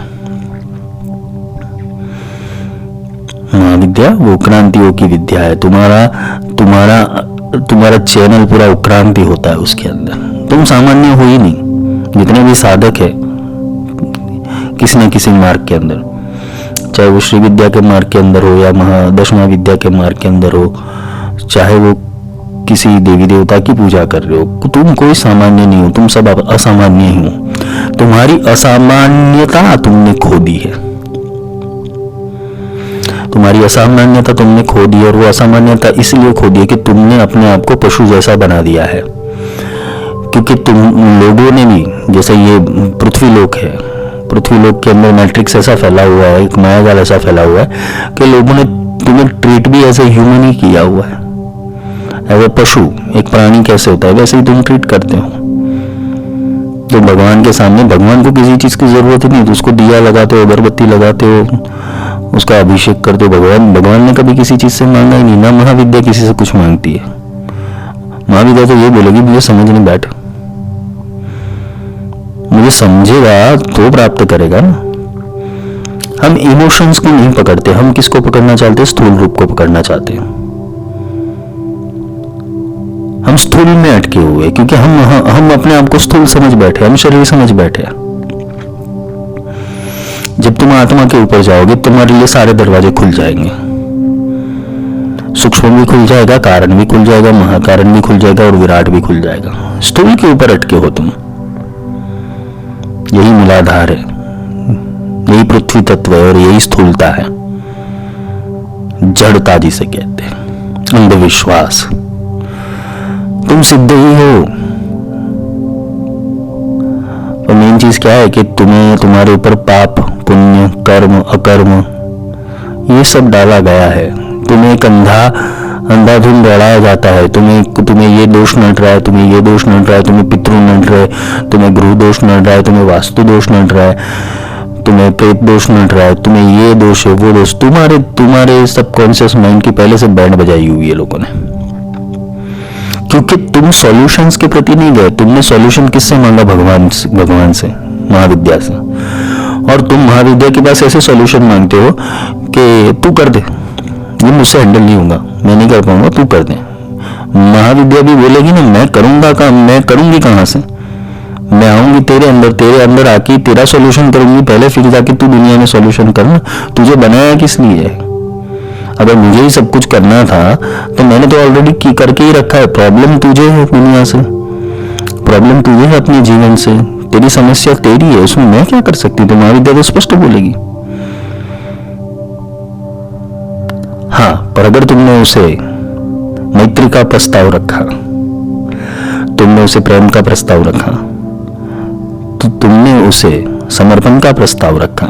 महाविद्या वो उक्रांतियों की विद्या है। तुम्हारा चैनल पूरा उक्रांति होता है उसके अंदर। तुम सामान्य हो ही नहीं। जितने भी साधक है किसी न किसी मार्ग के अंदर, चाहे वो श्री विद्या के मार्ग के अंदर हो या दशमा विद्या के मार्ग के अंदर हो, चाहे वो किसी देवी देवता की पूजा कर रहे हो, तुम कोई सामान्य नहीं हो। तुम सब असामान्य ही हो। तुम्हारी असामान्यता तुमने खो दी है। तुम्हारी असामान्यता तुमने खो दी, और वो असामान्यता इसलिए खो दी कि तुमने अपने आप को पशु जैसा बना दिया है। क्योंकि तुम लोगों ने भी, जैसे ये पृथ्वीलोक है, पृथ्वीलोक के अंदर मैट्रिक्स ऐसा फैला हुआ है, एक मायाजाल ऐसा फैला हुआ है कि लोगों ने तुम्हें ट्रीट भी ऐसे ह्यूमन ही किया हुआ है। एज ए पशु, एक प्राणी कैसे होता है वैसे ही तुम ट्रीट करते हो। तो भगवान के सामने, भगवान को किसी चीज की जरूरत ही नहीं, तो उसको दिया लगाते हो, अगरबत्ती लगाते हो, उसका अभिषेक करते हो। भगवान ने कभी किसी चीज से मांगा ही नहीं। ना महाविद्या किसी से कुछ मांगती है। महाविद्या तो ये बोलेगी मुझे समझने बैठ, मुझे समझेगा तो प्राप्त करेगा ना। हम इमोशंस को नहीं पकड़ते, हम किसको पकड़ना चाहते हैं? स्थूल रूप को पकड़ना चाहते हैं। हम स्थूल में अटके हुए, क्योंकि हम अपने आप को स्थूल समझ बैठे, हम शरीर समझ बैठे। जब तुम आत्मा के ऊपर जाओगे तुम्हारे लिए सारे दरवाजे खुल जाएंगे। सूक्ष्म भी खुल जाएगा, कारण भी खुल जाएगा, महाकारण भी खुल जाएगा और विराट भी खुल जाएगा। स्थूल के ऊपर अटके हो तुम। यही मूलाधार है, यही पृथ्वी तत्व है और यही स्थूलता है। जड़ता जिसे कहते हैं, अंधविश्वास। तुम सिद्ध ही हो। और मेन चीज क्या है कि तुम्हारे ऊपर पाप, पुण्य, कर्म, अकर्म ये सब डाला गया है। तुम्हें एक अंधाधुंध दौड़ाया जाता है। तुम्हें ये दोष नट रहा है, तुम्हें ये दोष नट रहा है, तुम्हें पितृ नट रहे, तुम्हें गुरु दोष नट रहा है, तुम्हें वास्तु दोष नट रहा है, तुम्हें प्रेत दोष नट रहा है, तुम्हें ये दोष है, वो दोष। तुम्हारे सबकॉन्शियस माइंड की पहले से बैंड बजाई हुई है लोगों ने। क्योंकि तुम सॉल्यूशंस के प्रति नहीं गए। तुमने सॉल्यूशन किससे मांगा? भगवान से, महाविद्या से। और तुम महाविद्या के पास ऐसे सॉल्यूशन मांगते हो कि तू कर दे, ये मुझसे हैंडल नहीं होगा, मैं नहीं कर पाऊंगा, तू कर दे। महाविद्या भी बोलेगी ना, मैं करूंगा काम, मैं करूंगी कहां से, मैं आऊंगी तेरे अंदर आके तेरा सॉल्यूशन करूंगी पहले, फिर जाके तू दुनिया में सॉल्यूशन करना। तुझे बनाया किस लिए है? अगर मुझे ही सब कुछ करना था तो मैंने तो ऑलरेडी करके ही रखा है। प्रॉब्लम तुझे है दुनिया से, प्रॉब्लम तुझे है अपने जीवन से, तेरी समस्या तेरी है, उसमें मैं क्या कर सकती? तो महाविद्या तो स्पष्ट बोलेगी। हाँ, पर अगर तुमने उसे मैत्री का प्रस्ताव रखा, तुमने उसे प्रेम का प्रस्ताव रखा, तो तुमने उसे समर्पण का प्रस्ताव रखा,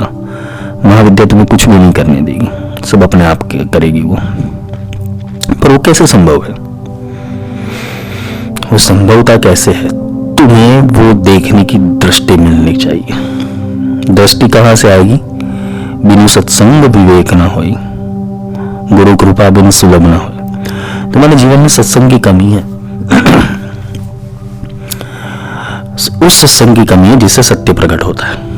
महाविद्या तुम्हें कुछ भी नहीं करने देगी, सब अपने आप करेगी वो। पर वो कैसे संभव है? वो संभवता कैसे है? तुम्हें वो देखने की दृष्टि मिलनी चाहिए। दृष्टि कहां से आएगी? बिनु सत्संग विवेक ना होई, गुरु कृपा बिन सुलभ ना होई। तुम्हारे जीवन में सत्संग की कमी है, उस सत्संग की कमी है जिससे सत्य प्रकट होता है।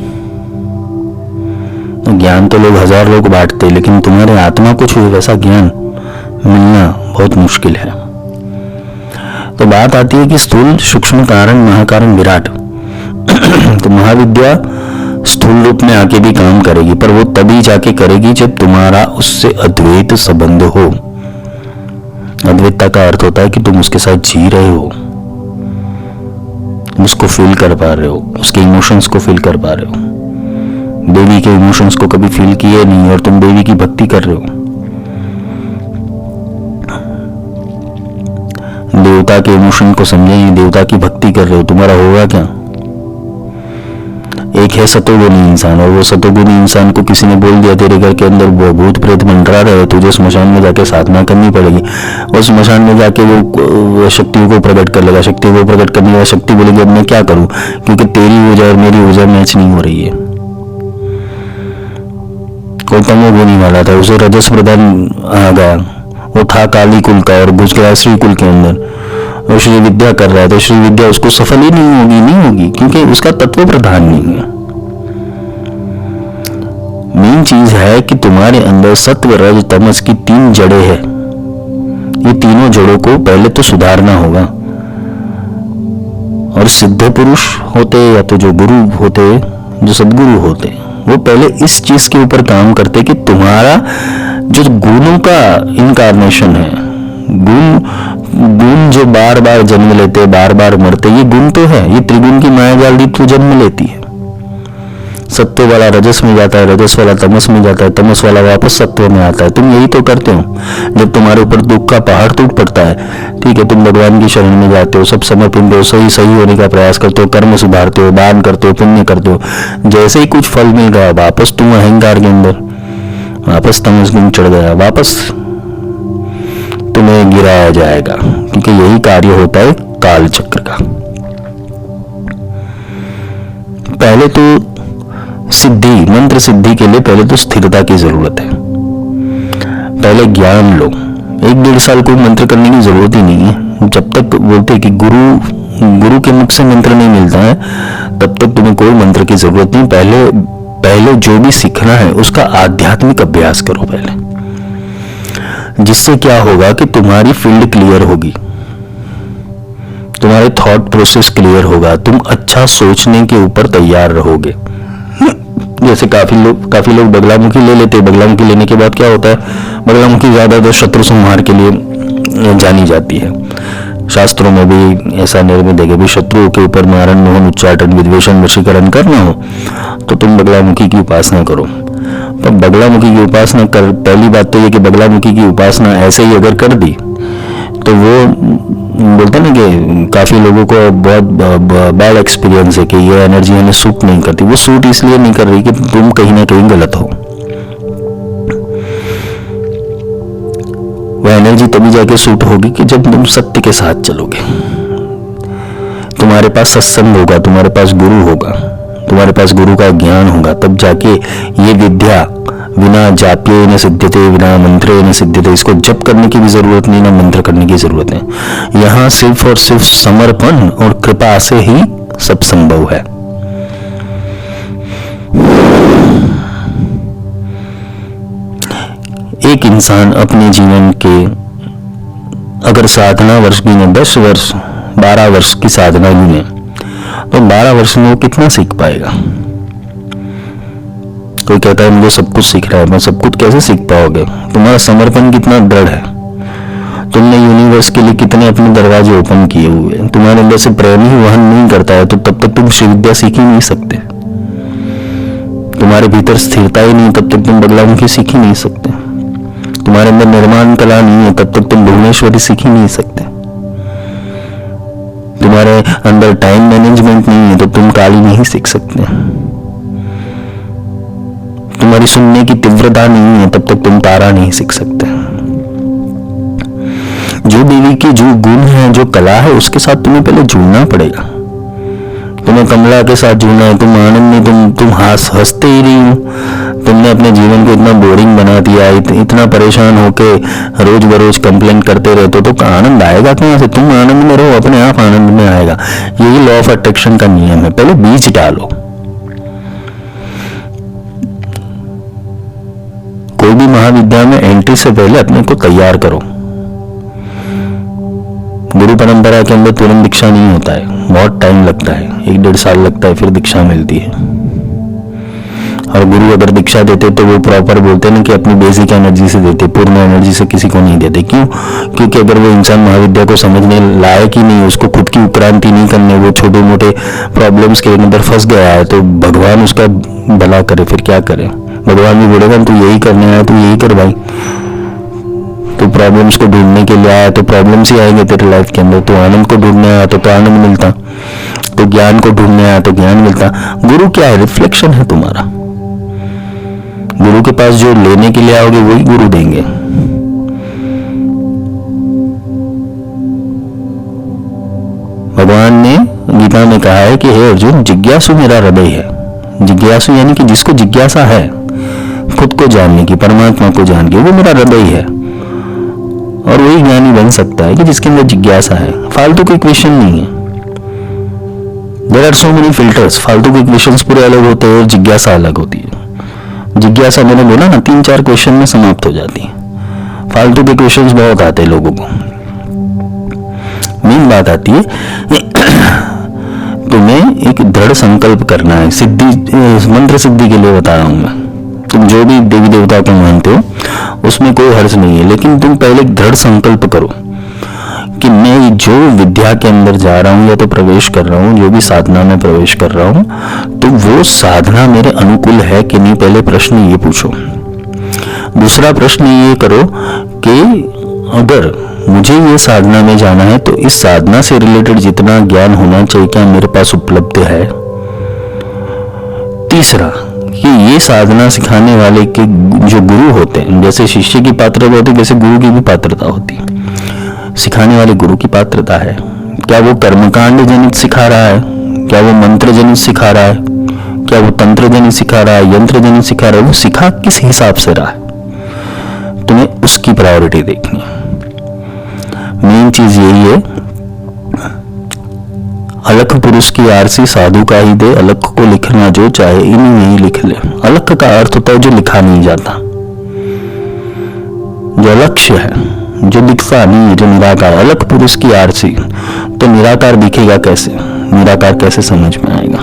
ज्ञान तो लोग 1000 लोग बांटते, लेकिन तुम्हारे आत्मा को छुए वैसा ज्ञान मिलना बहुत मुश्किल है। तो बात आती है कि स्थूल सूक्ष्म कारण महाकारण विराट। तो महाविद्या स्थूल रूप में आके भी काम करेगी, पर वो तभी जाके करेगी जब तुम्हारा उससे अद्वैत संबंध हो। अद्वैतता का अर्थ होता है कि तुम उसके साथ जी रहे हो, उसको फील कर पा रहे हो, उसके इमोशंस को फील कर पा रहे हो। देवी के इमोशंस को कभी फील किए नहीं और तुम देवी की भक्ति कर रहे हो। देवता के इमोशन को समझे, देवता की भक्ति कर रहे हो, तुम्हारा होगा क्या? एक है सतोगुणी इंसान, और वो सतोगुणी इंसान को किसी ने बोल दिया तेरे घर के अंदर वो भूत प्रेत मंडरा रहे, तुझे स्मशान में जाके साधना करनी पड़ेगी, और स्मशान में जाके वो शक्तियों को प्रकट कर लेगा। शक्तियों को प्रकट करने वाली शक्ति बोलेगी अब मैं क्या करूं, क्योंकि तेरी ऊर्जा और मेरी ऊर्जा मैच नहीं हो रही है। कोई तमोगुणी वाला था, उसे रजस प्रधान आ गया, वो था काली कुल का और घुस गया श्री कुल के अंदर, और श्री विद्या कर रहा है, तो श्री विद्या उसको सफल ही नहीं होगी क्योंकि उसका तत्व प्रधान नहीं है। मेन चीज है कि तुम्हारे अंदर सत्व रज तमस की 3 जड़ें हैं। ये तीनों जड़ों को पहले तो सुधारना होगा। और सिद्ध पुरुष होते या तो जो गुरु होते, जो सदगुरु होते, वो पहले इस चीज के ऊपर काम करते कि तुम्हारा जो गुणों का इनकारनेशन है, गुण जो बार बार जन्म लेते, बार बार मरते, ये गुण तो है, ये त्रिगुण की माया जाल तो जन्म लेती है। सत्व वाला रजस में जाता है, रजस वाला तमस में जाता है, तमस वाला वापस सत्व में आता है। तुम यही तो करते हो। जब तुम्हारे ऊपर दुख का पहाड़ टूट पड़ता है, ठीक है, तुम भगवान की शरण में जाते हो, सब समर्पण हो, सही होने का प्रयास करते हो, कर्म सुधारते हो, दान करते हो, पुण्य करते हो। जैसे ही कुछ फल मिल गया, वापस तुम अहंकार के अंदर, वापस तमस गुण चढ़ गया, वापस तुम्हें गिराया जाएगा, क्योंकि यही कार्य होता है काल चक्र का। पहले तो सिद्धि, मंत्र सिद्धि के लिए पहले तो स्थिरता की जरूरत है। पहले ज्ञान लो। 1-1.5 साल कोई मंत्र करने की जरूरत ही नहीं है। जब तक बोलते कि गुरु के मुख से मंत्र नहीं मिलता है, तब तक तुम्हें कोई मंत्र की जरूरत नहीं। पहले जो भी सीखना है उसका आध्यात्मिक अभ्यास करो पहले। जिससे क्या होगा कि तुम्हारी फील्ड क्लियर होगी, तुम्हारे थॉट प्रोसेस क्लियर होगा, तुम अच्छा सोचने के ऊपर तैयार रहोगे। जैसे काफी लोग बगलामुखी ले लेते हैं। बगलामुखी लेने के बाद क्या होता है, बगलामुखी ज्यादातर शत्रु संहार के लिए जानी जाती है। शास्त्रों में भी ऐसा निर्मित है कि भी शत्रुओं के ऊपर मारण, मोहन, उच्चाटन, विद्वेषण, वशीकरण करना हो तो तुम बगलामुखी की उपासना करो। पर बगलामुखी की उपासना कर, पहली बात तो ये कि बगलामुखी की उपासना ऐसे ही अगर कर दी तो वो बोलते ना कि काफी लोगों को बहुत बैड एक्सपीरियंस है कि ये एनर्जी हमें सूट नहीं करती। वो सूट इसलिए नहीं कर रही कि तुम कहीं ना कहीं गलत हो। वो एनर्जी तभी जाके सूट होगी कि जब तुम सत्य के साथ चलोगे, तुम्हारे पास सत्संग होगा, तुम्हारे पास गुरु होगा, तुम्हारे पास गुरु का ज्ञान होगा, तब जाके ये विद्या बिना जाप्ये न सिद्ध्यते, बिना मंत्रे न सिद्ध्यते। इसको जप करने की भी जरूरत नहीं, ना मंत्र करने की जरूरत है। यहाँ सिर्फ और सिर्फ समर्पण और कृपा से ही सब संभव है। एक इंसान अपने जीवन के अगर साधना वर्ष गिने, 10 वर्ष 12 वर्ष की साधना गिने, तो 12 वर्ष में वो कितना सीख पाएगा? कोई कहता है मुझे सब कुछ सीख रहा है, मैं सब कुछ कैसे सीख पाओगे? तुम्हारा समर्पण कितना दृढ़ है, तुमने यूनिवर्स के लिए कितने अपने दरवाजे ओपन किए हुए हैं। तुम्हारे अंदर से प्रेम ही वहन नहीं करता है तो तब तक तुम श्री विद्या सीख ही नहीं सकते। तुम्हारे भीतर स्थिरता ही नहीं, तब तक तुम बदलामुखी सीख ही नहीं सकते। तुम्हारे अंदर निर्माण कला नहीं है, तब तक तुम भुवनेश्वरी सीख ही नहीं सकते। तुम्हारे अंदर टाइम मैनेजमेंट नहीं है तो तुम काली नहीं सीख सकते। तुम्हारी सुनने की तीव्रता नहीं है तब तक तुम तारा नहीं सीख सकते। जो देवी की जो गुण है, जो कला है, उसके साथ तुम्हें पहले जुड़ना पड़ेगा। तुम्हें कमला के साथ जुड़ना है। तुम आनंद में तुम हंसते ही नहीं हो। तुमने अपने जीवन को इतना बोरिंग बना दिया, इतना परेशान होके रोज बरोज कंप्लेन करते रहते हो, तो आनंद आएगा कहां से? तुम आनंद में रहो, अपने आप आनंद में आएगा। यही लॉ ऑफ अट्रैक्शन का नियम है। पहले बीज डालो। कोई भी महाविद्या में एंट्री से पहले अपने को तैयार करो। गुरु परंपरा के अंदर तुरंत दीक्षा नहीं होता है, बहुत टाइम लगता है, 1-1.5 साल लगता है, फिर दीक्षा मिलती है। और गुरु अगर दीक्षा देते तो वो प्रॉपर बोलते हैं ना कि अपनी बेसिक एनर्जी से देते, पूर्ण एनर्जी से किसी को नहीं देते। क्यों? क्योंकि अगर वो इंसान महाविद्या को समझने लायक ही नहीं, उसको खुद की उत्क्रांति नहीं करने, वो छोटे मोटे प्रॉब्लम्स के अंदर फंस गया है, तो भगवान उसका भला करे, फिर क्या करे? भगवान भी बोलेगा तू यही करने आया, तू यही कर भाई। तो प्रॉब्लम्स को ढूंढने के लिए आया तो प्रॉब्लम्स ही आएंगे तेरे लाइफ के अंदर। तो आनंद को ढूंढने आया तो आनंद मिलता, तो ज्ञान को ढूंढने आया तो ज्ञान मिलता। गुरु क्या है? रिफ्लेक्शन है तुम्हारा। गुरु के पास जो लेने के लिए आओगे वही गुरु देंगे। भगवान ने गीता में कहा है कि हे अर्जुन, जिज्ञासु मेरा हृदय है। जिज्ञासु यानी कि जिसको जिज्ञासा है खुद को जानने की, परमात्मा को जान के, वो मेरा हृदय है। और वही ज्ञानी बन सकता है कि जिसके अंदर जिज्ञासा है। फालतू के क्वेश्चन नहीं है। There are so many filters. फालतू के क्वेश्चंस पूरे अलग होते हैं और जिज्ञासा अलग होती है। जिज्ञासा मैंने बोला ना 3-4 क्वेश्चन में समाप्त हो जाती है। फालतू के क्वेश्चंस बहुत आते हैं लोगों को। मेन बात आती है तुम्हें एक दृढ़ संकल्प करना है। सिद्धि, मंत्र सिद्धि के लिए बता रहा हूं मैं। तुम जो भी देवी देवता को मानते हो उसमें कोई हर्ज नहीं है, लेकिन तुम पहले एक दृढ़ संकल्प करो कि मैं जो विद्या के अंदर जा रहा हूं या तो प्रवेश कर रहा हूं, जो भी साधना में प्रवेश कर रहा हूं, तो वो साधना मेरे अनुकूल है कि नहीं। पहले प्रश्न ये पूछो। दूसरा प्रश्न ये करो कि अगर मुझे ये साधना में जाना है तो इस साधना से रिलेटेड जितना ज्ञान होना चाहिए क्या मेरे पास उपलब्ध है। तीसरा कि ये साधना सिखाने वाले के जो गुरु होते हैं, जैसे शिष्य की पात्रता होती है वैसे गुरु की भी पात्रता होती है। सिखाने वाले गुरु की पात्रता है, क्या वो कर्मकांड जनित सिखा रहा है, क्या वो मंत्र जनित सिखा रहा है, क्या वो तंत्र जनित सिखा रहा है, यंत्र जनित सिखा रहा है, वो सिखा किस हिसाब से रहा है, तुम्हें उसकी प्रायोरिटी देखनी है। मेन चीज यही है, अलख पुरुष की आरसी साधु का ही दे, अलख को लिखना जो चाहे इन्हीं में ही लिख ले। अलख का अर्थ होता है जो लिखा नहीं जाता, जो अलक्ष्य है, जो दिखता नहीं है, जो निराकार। अलख पुरुष की आरसी, तो निराकार दिखेगा कैसे? निराकार कैसे समझ में आएगा?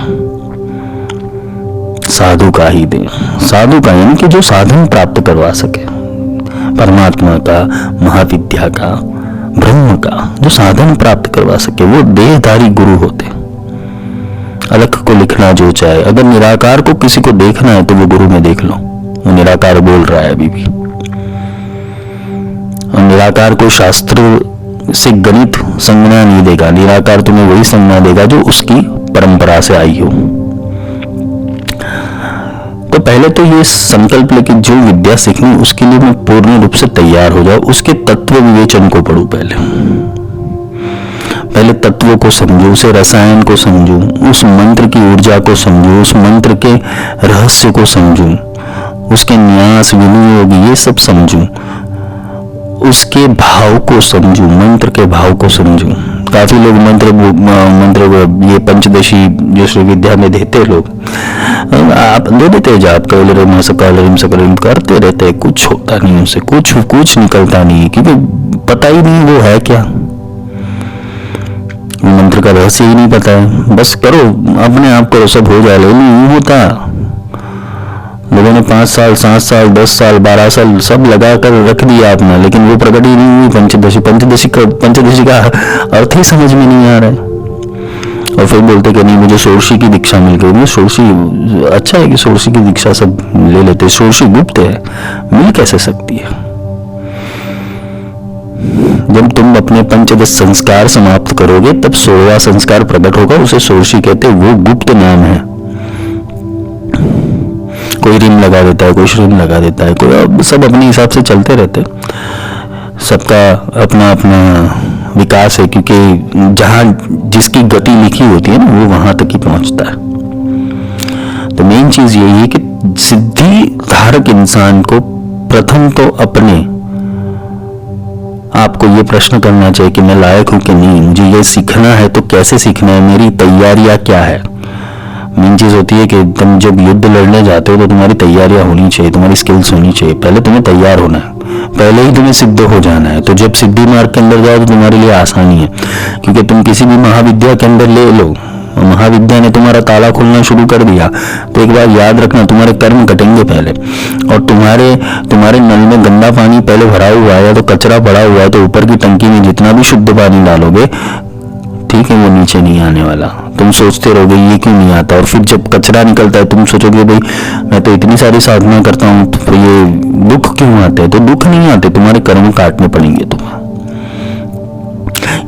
साधु का ही दे। साधु का यानी कि जो साधन प्राप्त करवा सके, परमात्मा का, महाविद्या का, ब्रह्म का, जो साधन प्राप्त करवा सके, वो देहधारी गुरु होते। अलख को लिखना जो चाहे। अगर निराकार को किसी को देखना है तो वो गुरु में देख लो, वो निराकार बोल रहा है अभी भी। और निराकार को शास्त्र से गणित संज्ञा नहीं देगा। निराकार तुम्हें वही संज्ञा देगा जो उसकी परंपरा से आई हो। तो पहले तो ये संकल्प लेके जो विद्या सीखनी उसके लिए मैं पूर्ण रूप से तैयार हो जाऊं। उसके तत्व विवेचन को पढ़ूं। पहले तत्वों को समझूं, उसे रसायन को समझूं, उस मंत्र की ऊर्जा को समझूं, उस मंत्र के रहस्य को समझूं, उसके न्यास विनियोग ये सब समझूं, उसके भाव को समझूं, मंत्र के भाव को समझूं। काफी लोग मंत्र ये पंचदशी जो श्री विद्या में देते लोग, आप दे देते जाप कलरिम सकलरिम सकलरिम करते रहते हैं, कुछ होता नहीं उनसे, कुछ निकलता नहीं, क्योंकि पता ही नहीं वो है क्या, मंत्र का रहस्य ही नहीं पता है। बस करो, अपने आप करो, सब हो जाए। नहीं होता, लोगों ने 5 साल 7 साल 10 साल 12 साल सब लगा कर रख दिया अपना, लेकिन वो प्रकट ही नहीं हुई पंचदशी का अर्थ ही समझ में नहीं आ रहा है। और फिर बोलते कि नहीं मुझे षोडशी की दीक्षा मिल गई। मैं षोडशी, अच्छा है कि षोडशी की दीक्षा सब ले लेते, षोडशी गुप्त है, मिल कैसे सकती है? जब तुम अपने पंचदश संस्कार समाप्त करोगे तब 16वां संस्कार प्रकट होगा, उसे षोडशी कहते, वो गुप्त नाम है। कोई रिम लगा देता है, कोई श्रीम लगा देता है, कोई, सब अपने हिसाब से चलते रहते, सबका अपना अपना विकास है, क्योंकि जहां जिसकी गति लिखी होती है ना वो वहां तक ही पहुंचता है। तो मेन चीज यही है कि सिद्धि धारक इंसान को प्रथम तो अपने आपको ये प्रश्न करना चाहिए कि मैं लायक हूं कि नहीं, मुझे ये सीखना है तो कैसे सीखना है, मेरी तैयारियां क्या है। मेन चीज होती है कि तुम जब युद्ध लड़ने जाते हो तो तुम्हारी तैयारियां होनी चाहिए, तुम्हारी स्किल्स होनी चाहिए, पहले तुम्हें तैयार होना है, पहले ही तुम्हें सिद्ध हो जाना है। तो जब सिद्धि मार्ग के अंदर जाओ तो तुम्हारे लिए आसानी है, क्योंकि तुम किसी भी महाविद्या के अंदर ले लो, महाविद्या ने तुम्हारा ताला खोलना शुरू कर दिया तो एक बार याद रखना, तुम्हारे कर्म कटेंगे पहले, और तुम्हारे नल में गंदा पानी पहले भरा हुआ है या तो कचरा पड़ा हुआ है, तो ऊपर की टंकी में जितना भी शुद्ध पानी डालोगे, ठीक है, वो नीचे नहीं आने वाला। तुम सोचते रहोगे ये क्यों नहीं आता, और फिर जब कचरा निकलता है तुम सोचोगे भाई मैं तो इतनी सारी साधना करता हूँ तो फिर ये दुख क्यों आते हैं? तो दुख नहीं आते, तुम्हारे कर्म काटने पड़ेंगे तुम्हें।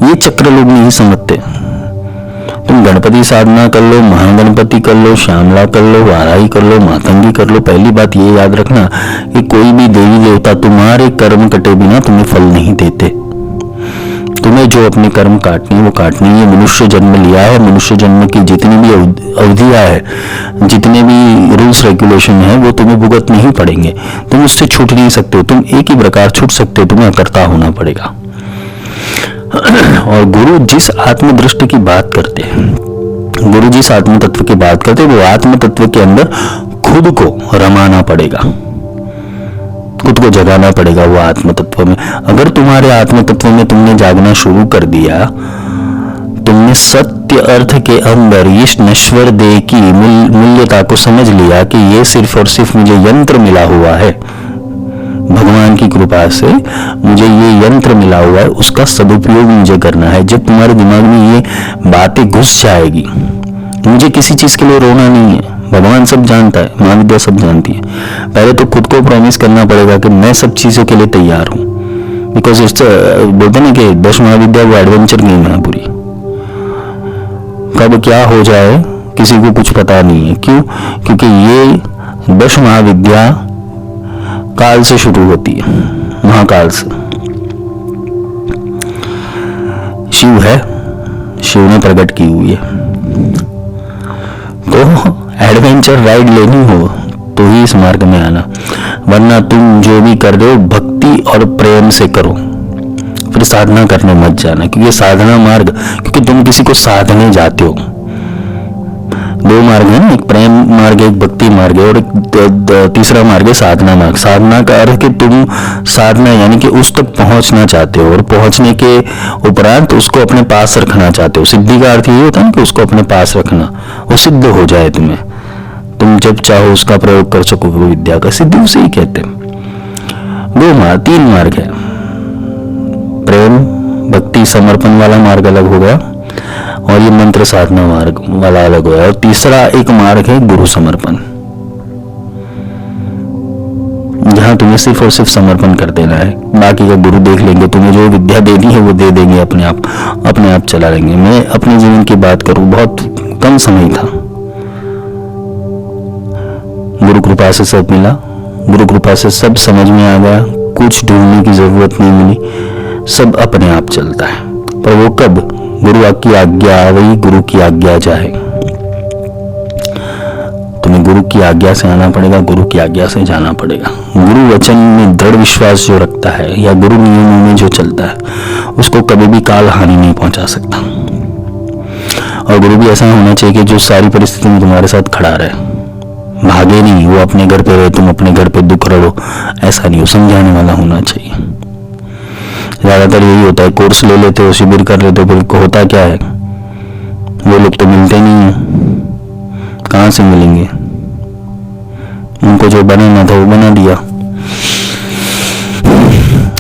ये चक्र लोग नहीं समझते। तुम गणपति साधना कर लो, महागणपति कर लो, श्यामला कर लो, वाराही कर लो, मातंगी कर लो, पहली बात ये याद रखना कि कोई भी देवी देवता तुम्हारे कर्म कटे बिना तुम्हें फल नहीं देते। तुम्हें जो अपने कर्म काटनी है वो काटनी है। मनुष्य जन्म लिया है, मनुष्य जन्म की जितनी भी अवधियां है, जितने भी रूल्स रेगुलेशन है, वो तुम्हें भुगतने ही पड़ेंगे। तुम उससे छूट नहीं सकते हो। तुम एक ही प्रकार छूट सकते हो, तुम्हें अकर्ता होना पड़ेगा। और गुरु जिस आत्म दृष्टि की बात करते हैं, गुरु जिस आत्म तत्व की बात करते हैं, वो आत्म तत्व के अंदर खुद को रमाना पड़ेगा, खुद को जगाना पड़ेगा वो आत्म तत्व में। अगर तुम्हारे आत्म तत्व में तुमने जागना शुरू कर दिया, तुमने सत्य अर्थ के अंदर इस नश्वर देह की मूल्यता को समझ लिया कि ये सिर्फ और सिर्फ मुझे यंत्र मिला हुआ है, भगवान की कृपा से मुझे ये यंत्र मिला हुआ है, उसका सदुपयोग मुझे करना है। जब तुम्हारे दिमाग में ये बातें घुस जाएगी, मुझे किसी चीज के लिए रोना नहीं है, भगवान सब जानता है, महाविद्या सब जानती है। पहले तो खुद को प्रॉमिस करना पड़ेगा कि मैं सब चीजों के लिए तैयार हूं, बिकॉज इट्स बोलते ना कि 10 महाविद्या वो एडवेंचर गेम है पूरी। कब क्या हो जाए किसी को कुछ पता नहीं है। क्यों? क्योंकि ये 10 महाविद्या काल से शुरू होती है, महाकाल से। शिव है, शिव ने प्रकट की हुई है। तो एडवेंचर राइड लेनी हो तो ही इस मार्ग में आना, वरना तुम जो भी कर रहे हो भक्ति और प्रेम से करो, फिर साधना करने मत जाना। क्योंकि साधना मार्ग, क्योंकि तुम किसी को साधने जाते हो, 2 मार्ग है ना, एक प्रेम मार्ग, एक भक्ति मार्ग है, और एक तीसरा मार्ग है साधना मार्ग। साधना का अर्थ कि तुम साधना यानी कि उस तक पहुंचना चाहते हो, और पहुंचने के उपरांत उसको अपने पास रखना चाहते हो। सिद्धि का अर्थ ये होता है कि उसको अपने पास रखना, वो सिद्ध हो जाए तुम्हें, तुम जब चाहो उसका प्रयोग कर सकोगे। वो विद्या का सिद्धि उसे ही कहते हैं। 3 मार्ग है, प्रेम भक्ति समर्पण वाला मार्ग अलग हो गया, और ये मंत्र साधना मार्ग वाला अलग हो गया, और तीसरा एक मार्ग है गुरु समर्पण, जहां तुम्हें सिर्फ और सिर्फ समर्पण कर देना है, बाकी का गुरु देख लेंगे, तुम्हें जो विद्या देनी है वो दे देंगे, अपने आप चला लेंगे। मैं अपने जीवन की बात करूं, बहुत कम समय था, गुरु कृपा से सब मिला, गुरु कृपा से सब समझ में आ गया, कुछ ढूंढने की जरूरत नहीं मिली, सब अपने आप चलता है। पर वो कब? गुरु की आज्ञा, वही गुरु की आज्ञा चाहे। तुम्हें गुरु की आज्ञा से आना पड़ेगा, गुरु की आज्ञा से जाना पड़ेगा। गुरु वचन में दृढ़ विश्वास जो रखता है या गुरु नियमों में जो चलता है उसको कभी भी काल हानि नहीं पहुंचा सकता। और गुरु भी ऐसा होना चाहिए कि जो सारी परिस्थिति में तुम्हारे साथ खड़ा रहे, भागे नहीं, वो अपने घर पे रहे, तुम अपने घर पे दुख रहो, ऐसा नहीं, वो समझाने वाला होना चाहिए। ज्यादातर यही होता है, कोर्स ले लेते हो, शिविर कर लेते हो, फिर होता क्या है, वो लोग तो मिलते नहीं है, कहाँ से मिलेंगे, उनको जो बनाना था वो बना दिया।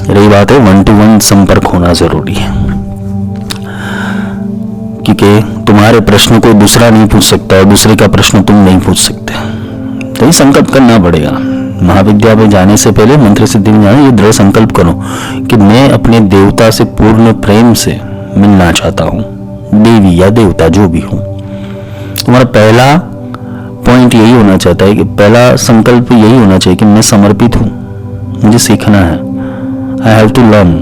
रही बात है 1-to-1 संपर्क होना जरूरी है, क्योंकि तुम्हारे प्रश्न को दूसरा नहीं पूछ सकता और दूसरे का प्रश्न तुम नहीं पूछ सकते। तो ये संकल्प करना पड़ेगा। महाविद्या में जाने से पहले, मंत्र सिद्धि में जाना, ये दृढ़ संकल्प करो कि मैं अपने देवता से पूर्ण प्रेम से मिलना चाहता हूँ, देवी या देवता जो भी हो। तुम्हारा पहला पॉइंट यही होना चाहता है कि पहला संकल्प यही होना चाहिए कि मैं समर्पित हूँ, मुझे सीखना है, आई हैव टू लर्न।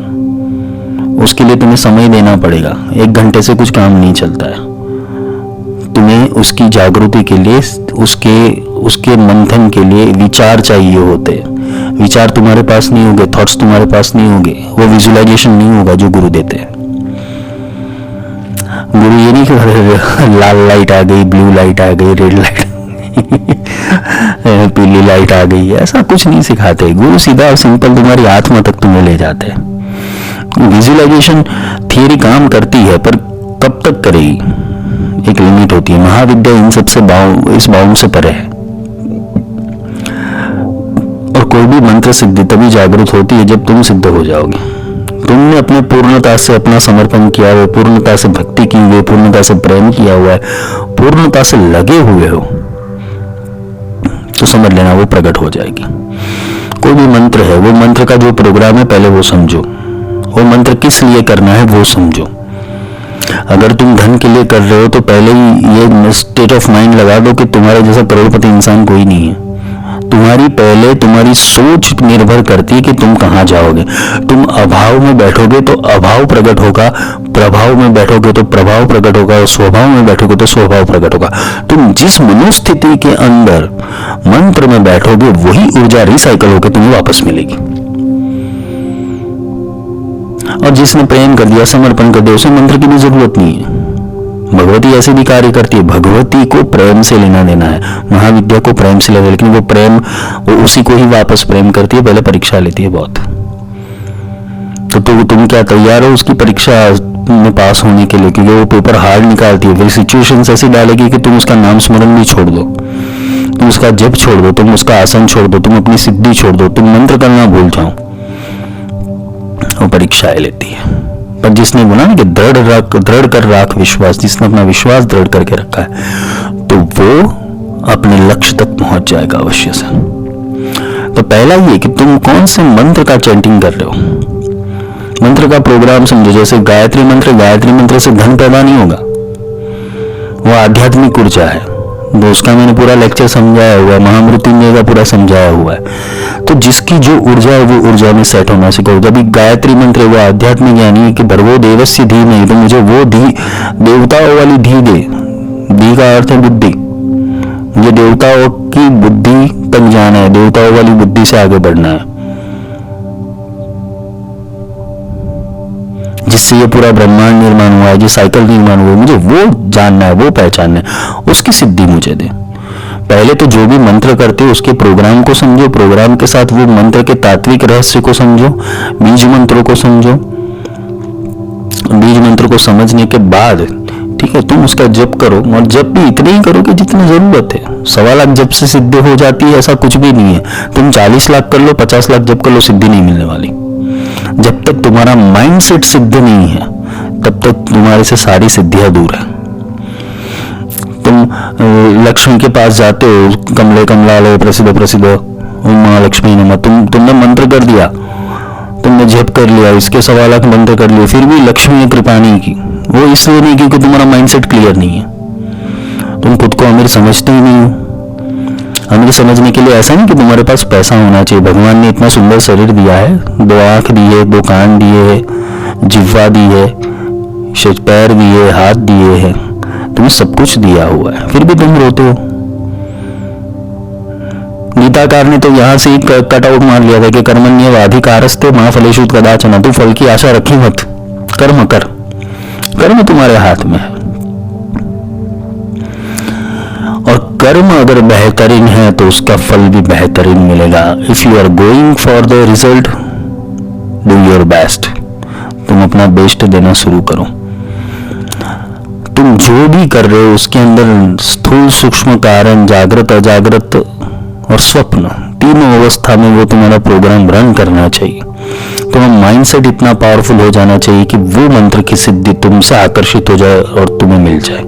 उसके लिए तुम्हें समय देना पड़ेगा, 1 घंटे से कुछ काम नहीं चलता है। तुम्हें उसकी जागृति के लिए, उसके मंथन के लिए विचार चाहिए होते हैं। विचार तुम्हारे पास नहीं होंगे, थॉट्स तुम्हारे पास नहीं होंगे, वो विजुअलाइजेशन नहीं होगा जो गुरु देते हैं। गुरु ये नहीं कि लाल लाइट आ गई, ब्लू लाइट आ गई, रेड लाइट पीली लाइट आ गई, ऐसा कुछ नहीं सिखाते। गुरु सीधा और सिंपल तुम्हारी आत्मा तक तुम्हें ले जाते हैं। विजुअलाइजेशन थियरी काम करती है, पर कब तक करेगी, एक लिमिट होती है। महाविद्या इन सबसे इस बाउंड से परे है। और कोई भी मंत्र सिद्धि तभी जागृत होती है जब तुम सिद्ध हो जाओगे। तुमने अपने पूर्णता से अपना समर्पण किया हुआ, पूर्णता से भक्ति की हुई, पूर्णता से प्रेम किया हुआ है, पूर्णता से लगे हुए हो, तो समझ लेना वो प्रकट हो जाएगी। कोई भी मंत्र है, वो मंत्र का जो प्रोग्राम है पहले वो समझो, वो मंत्र किस लिए करना है वो समझो। अगर तुम धन के लिए कर रहे हो तो पहले ही ये स्टेट ऑफ माइंड लगा दो कि तुम्हारे जैसा करोड़पति इंसान कोई नहीं है। तुम्हारी सोच निर्भर करती है कि तुम कहां जाओगे। तुम अभाव में बैठोगे तो अभाव प्रकट होगा, प्रभाव में बैठोगे तो प्रभाव प्रकट होगा, और स्वभाव में बैठोगे तो स्वभाव प्रकट होगा। तुम जिस मनोस्थिति के अंदर मंत्र में बैठोगे वही ऊर्जा रिसाइकल होकर तुम्हें वापस मिलेगी। और जिसने प्रेम कर दिया, समर्पण कर दिया, उसे मंत्र की भी जरूरत नहीं है। भगवती ऐसे भी कार्य करती है, भगवती को प्रेम से लेना देना है, महाविद्या को प्रेम से लेना, लेकिन वो प्रेम वो उसी को ही वापस प्रेम करती है, पहले परीक्षा लेती है बहुत। तो तुम क्या तैयार हो उसकी परीक्षा में पास होने के लिए, क्योंकि वो पेपर हार्ड निकालती है, फिर सिचुएशंस ऐसी डालेगी कि तुम उसका नाम स्मरण भी छोड़ दो, तुम उसका जप छोड़ दो, तुम उसका आसन छोड़ दो, तुम अपनी सिद्धि छोड़ दो, तुम मंत्र करना भूल जाओ, वो परीक्षाएं लेती है। पर जिसने बोला ना कि दृढ़ कर राख विश्वास, जिसने अपना विश्वास दृढ़ करके रखा है तो वो अपने लक्ष्य तक पहुंच जाएगा अवश्य से। तो पहला ये कि तुम कौन से मंत्र का चैंटिंग कर रहे हो, मंत्र का प्रोग्राम समझो। जैसे गायत्री मंत्र से धन पैदा नहीं होगा, वो आध्यात्मिक ऊर्जा है, वो उसका मैंने पूरा लेक्चर समझाया हुआ है, महामृत्युंजय का पूरा समझाया हुआ है। तो जिसकी जो ऊर्जा है वो ऊर्जा में सेट होना सीखो। जब गायत्री मंत्र वो आध्यात्मिक यानी है कि भर्गो देवस्य धीमहि, तो मुझे वो देवताओं वाली धी दे। धी का अर्थ है बुद्धि, मुझे देवताओं की बुद्धि तक जाना है, देवताओं वाली बुद्धि से आगे बढ़ना है, जिससे ये पूरा ब्रह्मांड निर्माण हुआ है, जो साइकिल निर्माण हुआ है, मुझे वो जानना है, वो पहचानना है, उसकी सिद्धि मुझे दे। पहले तो जो भी मंत्र करते हो उसके प्रोग्राम को समझो, प्रोग्राम के साथ वो मंत्र के तात्विक रहस्य को समझो, बीज मंत्रों को समझो। बीज मंत्र को समझने के बाद ठीक है तुम उसका जप करो, और जप भी इतने ही करो कि जितनी जरूरत है। 1.25 लाख जप से सिद्धि हो जाती है ऐसा कुछ भी नहीं है। तुम 40 लाख कर लो, 50 लाख जप कर लो, सिद्धि नहीं मिलने वाली। जब तक तुम्हारा माइंडसेट सिद्ध नहीं है तब तक तुम्हारे से सारी सिद्धियां दूर है। तुम लक्ष्मी के पास जाते हो, कमले कमलालय प्रसिद्ध प्रसिद्ध ओम महालक्ष्मी नमः, तुमने मंत्र कर दिया, तुमने जप कर लिया, इसके 1.25 लाख मंत्र कर लिए, फिर भी लक्ष्मी ने कृपा नहीं की। वो इसलिए नहीं की कि तुम्हारा माइंडसेट क्लियर नहीं है, तुम खुद को अमीर समझते ही नहीं हो। अमीर समझने के लिए ऐसा नहीं कि तुम्हारे पास पैसा होना चाहिए। भगवान ने इतना सुंदर शरीर दिया है, 2 आंख दी है, 2 कान दिए है, जिह्वा दी है, पैर दिए, हाथ दिए हैं, तुम्हें सब कुछ दिया हुआ है, फिर भी तुम रोते हो। गीताकार ने तो यहां से एक कट आउट मार लिया था कि कर्मण्येवाधिकारस्ते मा फलेषु कदाचन, तू फल की आशा रखी मत, कर्म कर, कर्म तुम्हारे हाथ में है। और कर्म अगर बेहतरीन है तो उसका फल भी बेहतरीन मिलेगा। If you are going for the result, do your best. तुम अपना बेस्ट देना शुरू करो। तुम जो भी कर रहे हो उसके अंदर स्थूल सूक्ष्म कारण, जागृत अजागृत और स्वप्न, तीनों अवस्था में वो तुम्हारा प्रोग्राम रन करना चाहिए। तुम्हारा माइंडसेट इतना पावरफुल हो जाना चाहिए कि वो मंत्र की सिद्धि तुमसे आकर्षित हो जाए और तुम्हें मिल जाए।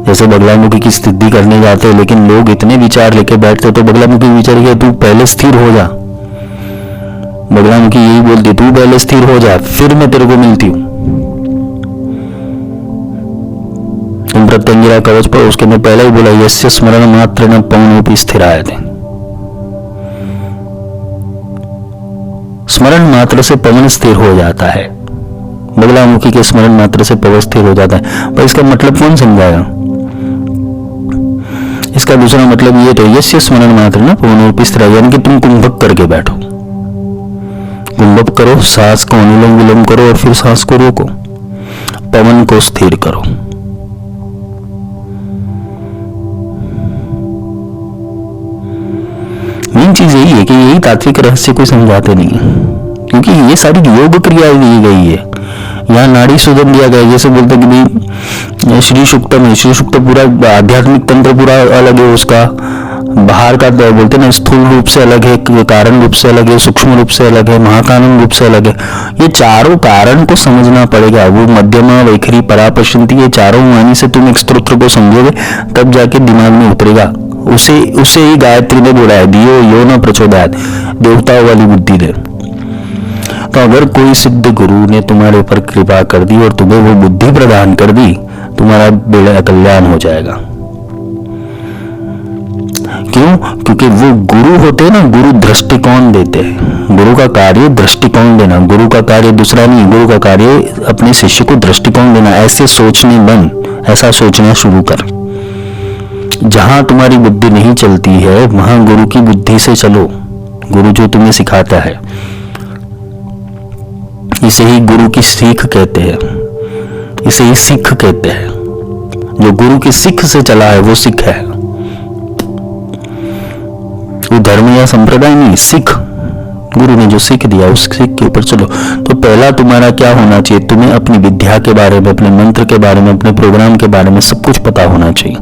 जैसे बगलामुखी की सिद्धि करने जाते हैं, लेकिन लोग इतने विचार लेके बैठते तो बगलामुखी विचार किया तू पहले स्थिर हो जा। बगलामुखी यही बोलती तू पहले स्थिर हो जा, फिर मैं तेरे को मिलती हूं। तुम प्रत्यंगिरा कवच पर उसके अंदर पहले ही बोला यस्य स्मरण मात्र न पवनोपि स्थिरायते। स्मरण मात्र से पवन स्थिर हो जाता है। बगलामुखी के स्मरण मात्र से पवन स्थिर हो जाता है। पर इसका मतलब कौन समझाएगा? इसका दूसरा मतलब ये तो यस्य स्मरण मात्र न पवनोपि स्थिरायते, यानी कि तुम कुंभक करके बैठो। कुंभक करो, सांस को अनुलोम विलोम करो और फिर सांस को रोको, पवन को स्थिर करो। मेन चीज यही है कि यही तात्विक रहस्य कोई समझाते नहीं है, क्योंकि ये सारी योग क्रियाएं दी गई है। यहाँ नाड़ी शोधन दिया गया है। जैसे बोलते कि भाई श्री सूक्त में, श्री सूक्त पूरा आध्यात्मिक तंत्र पूरा अलग है उसका, बाहर का बोलते ना स्थूल रूप से अलग है, कारण रूप से अलग है, सूक्ष्म रूप से अलग है, महाकारण रूप से अलग है। ये चारों कारण को समझना पड़ेगा। वो मध्यमा वैखरी परापश्यंती, ये चारों वाणी से तुम एक स्तोत्र को समझोगे तब जाके दिमाग में उतरेगा। उसे ही गायत्री ने बोला है दियो यो न प्रचोदयात, देवताओं वाली बुद्धि दे। तो अगर कोई सिद्ध गुरु ने तुम्हारे ऊपर कृपा कर दी और तुम्हें वो बुद्धि प्रदान कर दी, तुम्हारा बेड़ा कल्याण हो जाएगा। क्यों? क्योंकि वो गुरु होते हैं ना, गुरु दृष्टिकोण देते हैं। गुरु का कार्य दृष्टिकोण देना, गुरु का कार्य दूसरा नहीं, गुरु का कार्य अपने शिष्य को दृष्टिकोण देना। ऐसे सोचने बन, ऐसा सोचना शुरू कर। जहां तुम्हारी बुद्धि नहीं चलती है वहां गुरु की बुद्धि से चलो। गुरु जो तुम्हें सिखाता है, इसे ही गुरु की सीख कहते हैं, इसे ही सिख कहते हैं। जो गुरु की सिख से चला है वो सिख है। वो धर्म या संप्रदाय नहीं, सिख। गुरु ने जो सीख दिया उस सीख के ऊपर चलो। तो पहला तुम्हारा क्या होना चाहिए? तुम्हें अपनी विद्या के बारे में, अपने मंत्र के बारे में, अपने प्रोग्राम के बारे में सब कुछ पता होना चाहिए।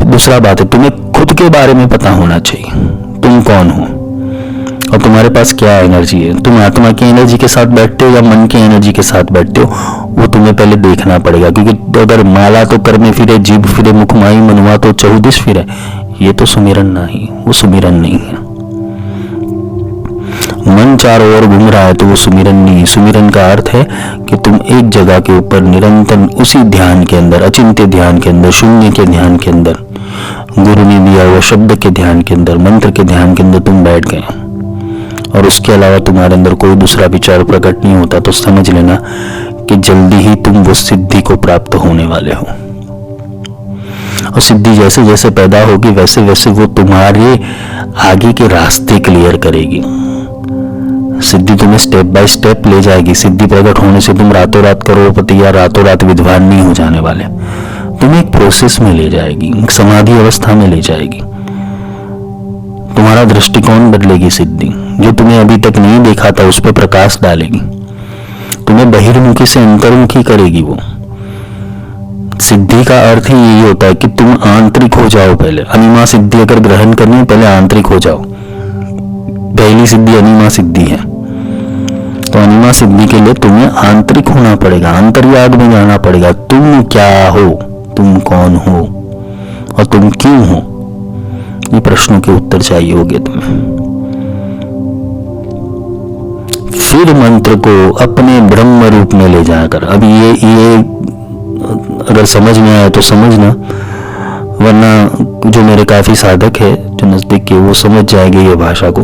दूसरा बात है तुम्हें खुद के बारे में पता होना चाहिए। तुम कौन हो और तुम्हारे पास क्या एनर्जी है। तुम आत्मा की एनर्जी के साथ बैठते हो या मन की एनर्जी के साथ बैठते हो, वो तुम्हें पहले देखना पड़ेगा। क्योंकि अगर माला तो कर में फिरे, जीभ फिरे, मुख माई मनुआ तो चहुदिश फिरे, ये तो सुमिरन नहीं, वो सुमिरन नहीं है। मन चारों ओर घूम रहा है तो वो सुमिरन नहीं। सुमिरन का अर्थ है कि तुम एक जगह के ऊपर निरंतर उसी ध्यान के अंदर, अचिंत्य ध्यान के अंदर, शून्य के ध्यान के अंदर, गुरु ने दिया हुआ शब्द के ध्यान के अंदर, मंत्र के ध्यान के अंदर तुम बैठ गए और उसके अलावा तुम्हारे अंदर कोई दूसरा विचार प्रकट नहीं होता, तो समझ लेना कि जल्दी ही तुम वो सिद्धि को प्राप्त होने वाले हो। और सिद्धि जैसे जैसे पैदा होगी वैसे वैसे वो तुम्हारे आगे के रास्ते क्लियर करेगी। सिद्धि तुम्हें स्टेप बाय स्टेप ले जाएगी। सिद्धि प्रकट होने से तुम रातों रात करोड़पति या रातों रात विद्वान नहीं हो जाने वाले। तुम्हें एक प्रोसेस में ले जाएगी, एक समाधि अवस्था में ले जाएगी। तुम्हारा दृष्टिकोण बदलेगी सिद्धि। जो तुम्हें अभी तक नहीं देखा था उस पर प्रकाश डालेगी। तुम्हें बहिर्मुखी से अंतर्मुखी करेगी। वो सिद्धि का अर्थ ही यही होता है कि तुम आंतरिक हो जाओ। पहले अनिमा सिद्धि अगर ग्रहण करनी है, पहले आंतरिक हो जाओ। पहली सिद्धि अनिमा सिद्धि है। तो अनिमा सिद्धि के लिए तुम्हें आंतरिक होना पड़ेगा, अंतर्याग में जाना पड़ेगा। तुम क्या हो, तुम कौन हो और तुम क्यों हो, ये प्रश्नों के उत्तर चाहिए होंगे तुम्हें। फिर मंत्र को अपने ब्रह्म रूप में ले जाकर, अब ये अगर समझ में आया तो समझना, वरना जो मेरे काफी साधक है जो नजदीक के, वो समझ जाएंगे ये भाषा को।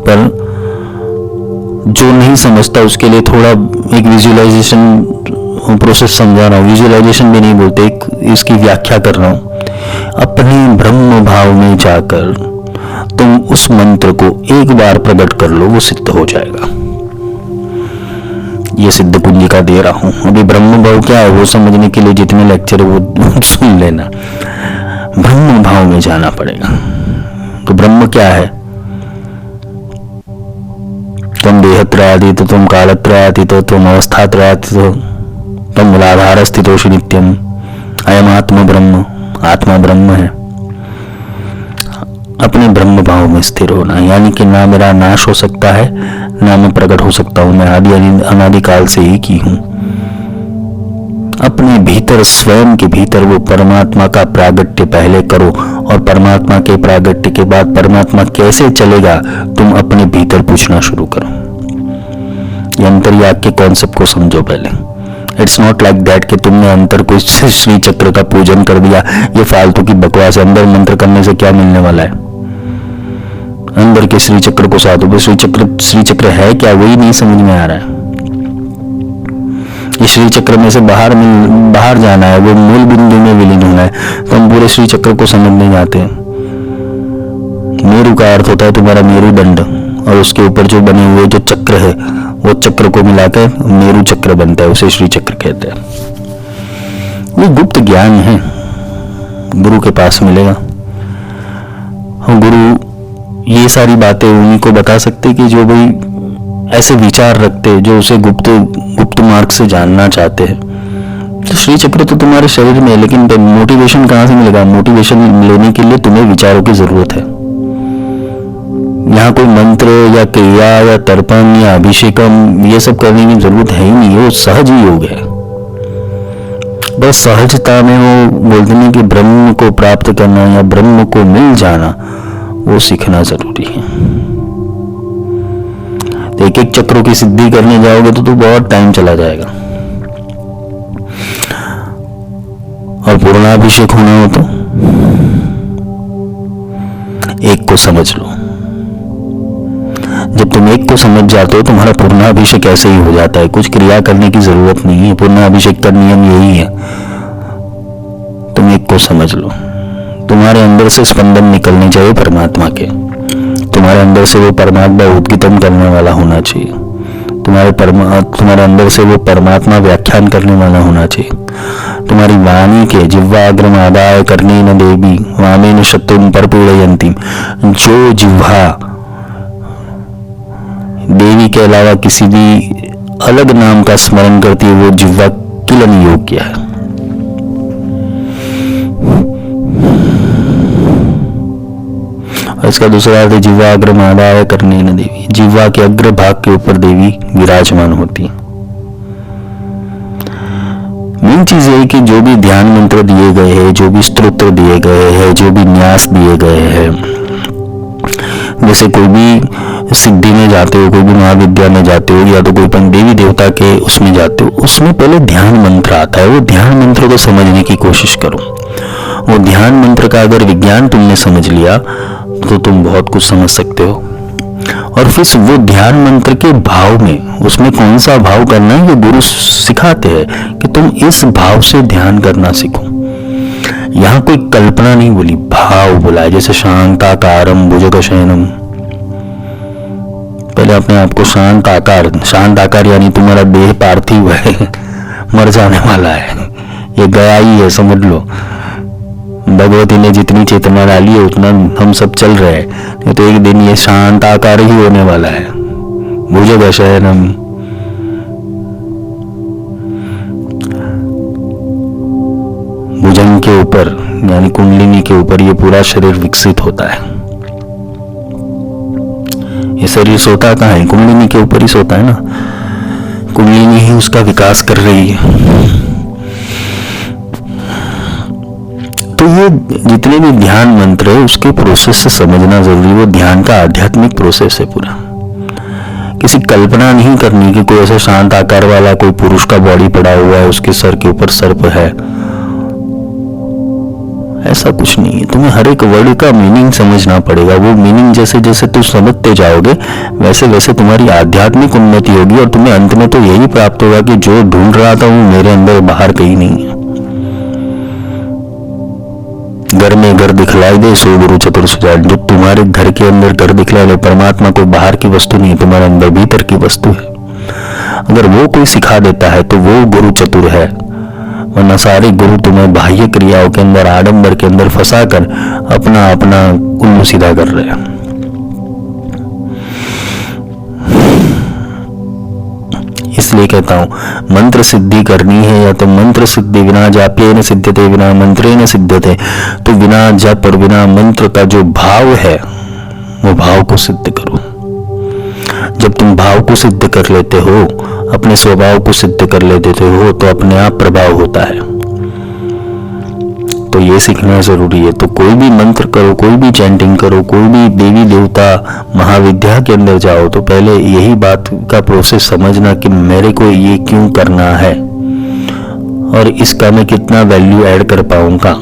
पर जो नहीं समझता उसके लिए थोड़ा एक विजुअलाइजेशन प्रोसेस समझा रहा हूँ। विजुअलाइजेशन भी नहीं बोलते, एक इसकी व्याख्या कर रहा हूँ। अपने ब्रह्म भाव में जाकर तुम उस मंत्र को एक बार प्रकट कर लो, वो सिद्ध हो जाएगा। ये सिद्ध कुंजिका दे रहा हूं। अभी ब्रह्म भाव क्या है वो समझने के लिए जितने लेक्चर है वो सुन लेना। ब्रह्म भाव में जाना पड़ेगा। तो ब्रह्म क्या है? तुम देहत्रयातीतो, तुम कालत्रयातीतो, तुम अवस्थात्रयातीतो, तुम मूलाधार स्थितोषि नित्यम। अयम आत्म ब्रह्म, आत्मा ब्रह्म है। अपने ब्रह्म भाव में स्थिर होना, यानी कि ना मेरा नाश हो सकता है ना मैं प्रकट हो सकता हूं, मैं आदि अनादिकाल से एक ही हूं। अपने भीतर, स्वयं के भीतर वो परमात्मा का प्रागट्य पहले करो, और परमात्मा के प्रागट्य के बाद परमात्मा कैसे चलेगा तुम अपने भीतर पूछना शुरू करो। ये अंतर्याग के कॉन्सेप्ट को समझो पहले। इट्स नॉट लाइक दैट कि तुमने अंतर को श्री चक्र का पूजन कर दिया, ये फालतू की बकवास है। अंदर मंत्र करने से क्या मिलने वाला है? अंदर के श्री चक्र को साधो। श्री चक्र है क्या, वही नहीं समझ में आ रहा है। इस श्री चक्र में से बाहर जाना है, वो मूल बिंदु में विलीन होना है। तो हम पूरे श्री चक्र को समझ नहीं जाते। मेरु का अर्थ होता है तुम्हारा मेरुदंड, और उसके ऊपर जो बने हुए जो चक्र है वो चक्र को मिलाकर मेरु चक्र बनता है, उसे श्री चक्र कहते हैं। ये गुप्त ज्ञान है, गुरु के पास मिलेगा। गुरु ये सारी बातें उन्हीं को बता सकते कि जो भाई ऐसे विचार रखते, जो उसे गुप्त मार्ग से जानना चाहते हैं। तो श्री चक्र तो तुम्हारे शरीर में है, लेकिन मोटिवेशन कहां से मिलेगा? मोटिवेशन लेने के लिए तुम्हें विचारों की जरूरत है। यहाँ कोई मंत्र या क्रिया या तर्पण या अभिषेकम ये सब करने की जरूरत है ही नहीं। वो सहज ही योग है। बस सहजता में वो बोलते हैं कि ब्रह्म को प्राप्त करना या ब्रह्म को मिल जाना, वो सीखना जरूरी है। तो एक एक चक्रों की सिद्धि करने जाओगे तो बहुत टाइम चला जाएगा। और पूर्णाभिषेक होना हो तो एक को समझ लो। जब तुम एक को समझ जाते हो तुम्हारा पूर्णाभिषेक ऐसे ही हो जाता है। कुछ क्रिया करने की जरूरत नहीं है। पूर्णाभिषेक का नियम यही है, तुम एक को समझ लो। तुम्हारे अंदर से स्पंदन निकलने चाहिए परमात्मा के। तुम्हारे अंदर से वो परमात्मा उद्गीतम करने वाला होना चाहिए। तुम्हारे अंदर से वो परमात्मा व्याख्यान करने वाला होना चाहिए। तुम्हारी वाणी के जिह्वाग्रम आदाय करने न देवी वामेन शत्रुम परपीड़यन्तीम। जो जिह्वा देवी के अलावा किसी भी अलग नाम का स्मरण करती है, वो जिह्वा किलन योग्य है। इसका दूसरा अर्थ जिह्वा अग्र आदाय करने न देवी। जिह्वा के अग्र भाग के ऊपर देवी विराजमान होती है। मेन चीज है कि जो भी ध्यान मंत्र दिए गए हैं, जो भी स्तोत्र दिए गए हैं, जो भी न्यास दिए गए हैं, जैसे कोई भी सिद्धि में जाते हो, कोई भी महाविद्या में जाते हो, या तो कोई देवी देवता के उसमें जाते हो, उसमें पहले ध्यान मंत्र आता है। वो ध्यान मंत्र को समझने की कोशिश करो। वो ध्यान मंत्र का अगर विज्ञान तुमने समझ लिया तो तुम बहुत कुछ समझ सकते हो। और फिर वो ध्यान मंत्र के भाव में, उसमें कौन सा भाव करना है, ये गुरु सिखाते हैं कि तुम इस भाव से ध्यान करना सीखो। यहाँ कोई कल्पना नहीं बोली, भाव बोला है। जैसे शांताकारम भुजगशयनम, पहले अपने आप को शांत आकार यानी तुम्हारा देह पार्थिव है, मर जाने वाला है, ये गया ही है, समझ लो। भगवती ने जितनी चेतना डाली है उतना हम सब चल रहे हैं, तो एक दिन ये शांत आकार ही होने वाला है। भुजगशयनम, भुजंग के ऊपर यानी कुंडलिनी के ऊपर ये पूरा शरीर विकसित होता है। ये शरीर सोता कहाँ है? कुंडलिनी के ऊपर ही सोता है ना। कुंडलिनी ही उसका विकास कर रही है। तो ये जितने भी ध्यान मंत्र है उसके प्रोसेस से समझना जरूरी है। वो ध्यान का आध्यात्मिक प्रोसेस है पूरा। किसी कल्पना नहीं करनी कि कोई ऐसा शांत आकार वाला कोई पुरुष का बॉडी पड़ा हुआ है, उसके सर के ऊपर सर्प है, ऐसा कुछ नहीं है। तुम्हें हर एक वर्ड का मीनिंग समझना पड़ेगा। वो मीनिंग जैसे जैसे तुम समझते जाओगे वैसे वैसे तुम्हारी आध्यात्मिक उन्नति होगी, और तुम्हें अंत में तो यही प्राप्त होगा कि जो ढूंढ रहा था वो मेरे अंदर बाहर कहीं नहीं है। घर में घर दिखलाई दे, सो गुरु चतुर सुजान। जो तुम्हारे घर के अंदर घर दिखलाई दे, परमात्मा कोई बाहर की वस्तु नहीं है, तुम्हारे अंदर भीतर की वस्तु है। अगर वो कोई सिखा देता है तो वो गुरु चतुर है, वरना सारे गुरु तुम्हें बाह्य क्रियाओं के अंदर, आडंबर के अंदर फंसा कर अपना अपना उल्लू सीधा कर रहे हैं। इसलिए कहता हूं, मंत्र सिद्धि करनी है या तो मंत्र सिद्धि, बिना जाप्ये न सिद्ध्यते बिना मंत्रे न सिद्ध्यते। तो बिना जप और बिना मंत्र का जो भाव है वो भाव को सिद्ध करो। जब तुम भाव को सिद्ध कर लेते हो, अपने स्वभाव को सिद्ध कर लेते हो, तो अपने आप प्रभाव होता है। तो ये सीखना जरूरी है। तो कोई भी मंत्र करो, कोई भी चैंटिंग करो, कोई भी देवी देवता महाविद्या के अंदर जाओ, तो पहले यही बात का प्रोसेस समझना कि मेरे को ये क्यों करना है और इसका मैं कितना वैल्यू ऐड कर पाऊंगा,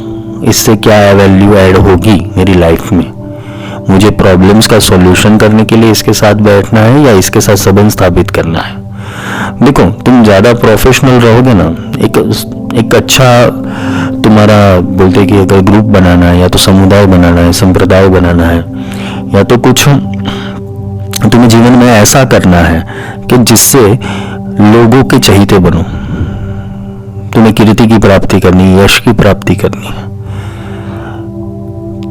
इससे क्या वैल्यू ऐड होगी मेरी लाइफ में। मुझे प्रॉब्लम्स का सॉल्यूशन करने के लिए इसके साथ बैठना है या इसके साथ संबंध स्थापित करना है। देखो, तुम ज्यादा प्रोफेशनल रहोगे ना, एक अच्छा तुम्हारा बोलते कि अगर ग्रुप बनाना है या तो समुदाय बनाना है, संप्रदाय बनाना है, या तो कुछ तुम्हें जीवन में ऐसा करना है कि जिससे लोगों के चहीते बनो, तुम्हें कीर्ति की प्राप्ति करनी है, यश की प्राप्ति करनी है,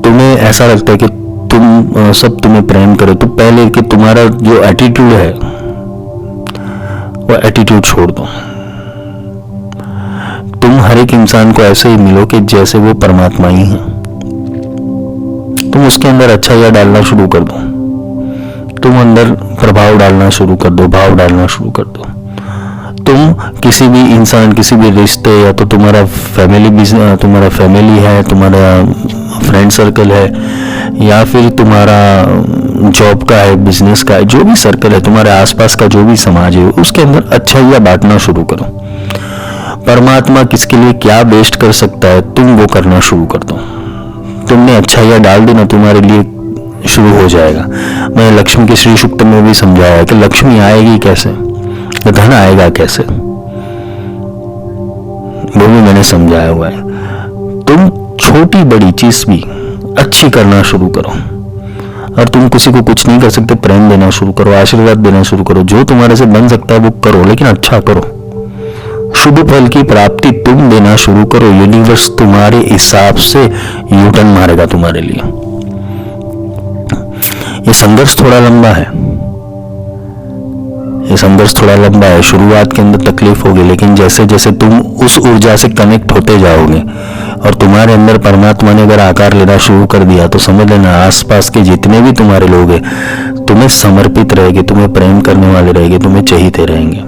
तुम्हें ऐसा लगता है कि तुम सब तुम्हें प्रेम करो, तो पहले कि तुम्हारा जो एटीट्यूड है वो एटीट्यूड छोड़ दो। तुम हर एक इंसान को ऐसे ही मिलो कि जैसे वो परमात्मा ही है। तुम उसके अंदर अच्छाइयाँ डालना शुरू कर दो, तुम अंदर प्रभाव डालना शुरू कर दो, भाव डालना शुरू कर दो। तुम किसी भी इंसान, किसी भी रिश्ते, या तो तुम्हारा फैमिली बिजनेस, तुम्हारा फैमिली है, तुम्हारा फ्रेंड सर्कल है, या फिर तुम्हारा जॉब का है, बिजनेस का है, जो भी सर्कल है, तुम्हारे आसपास का जो भी समाज है, उसके अंदर अच्छाइयाँ बांटना शुरू करो। परमात्मा किसके लिए क्या बेस्ट कर सकता है, तुम वो करना शुरू कर दो। तुमने अच्छाइयाँ डाल दी ना, तुम्हारे लिए शुरू हो जाएगा। मैंने लक्ष्मी के श्री सूक्त में भी समझाया है कि लक्ष्मी आएगी कैसे, धन आएगा कैसे, वो भी मैंने समझाया हुआ है। तुम छोटी बड़ी चीज भी अच्छी करना शुरू करो, और तुम किसी को कुछ नहीं कर सकते, प्रेम देना शुरू करो, आशीर्वाद देना शुरू करो, जो तुम्हारे से बन सकता है वो करो, लेकिन अच्छा करो। शुभ फल की प्राप्ति तुम देना शुरू करो, यूनिवर्स तुम्हारे हिसाब से यूटर्न मारेगा तुम्हारे लिए। ये संघर्ष थोड़ा लंबा है, ये संघर्ष थोड़ा लंबा है। शुरुआत के अंदर तकलीफ होगी, लेकिन जैसे जैसे तुम उस ऊर्जा से कनेक्ट होते जाओगे और तुम्हारे अंदर परमात्मा ने अगर आकार लेना शुरू कर दिया, तो समझ लेना आसपास के जितने भी तुम्हारे लोग हैं तुम्हें समर्पित रहेंगे, तुम्हें प्रेम करने वाले रहेंगे, तुम्हें चाहते रहेंगे,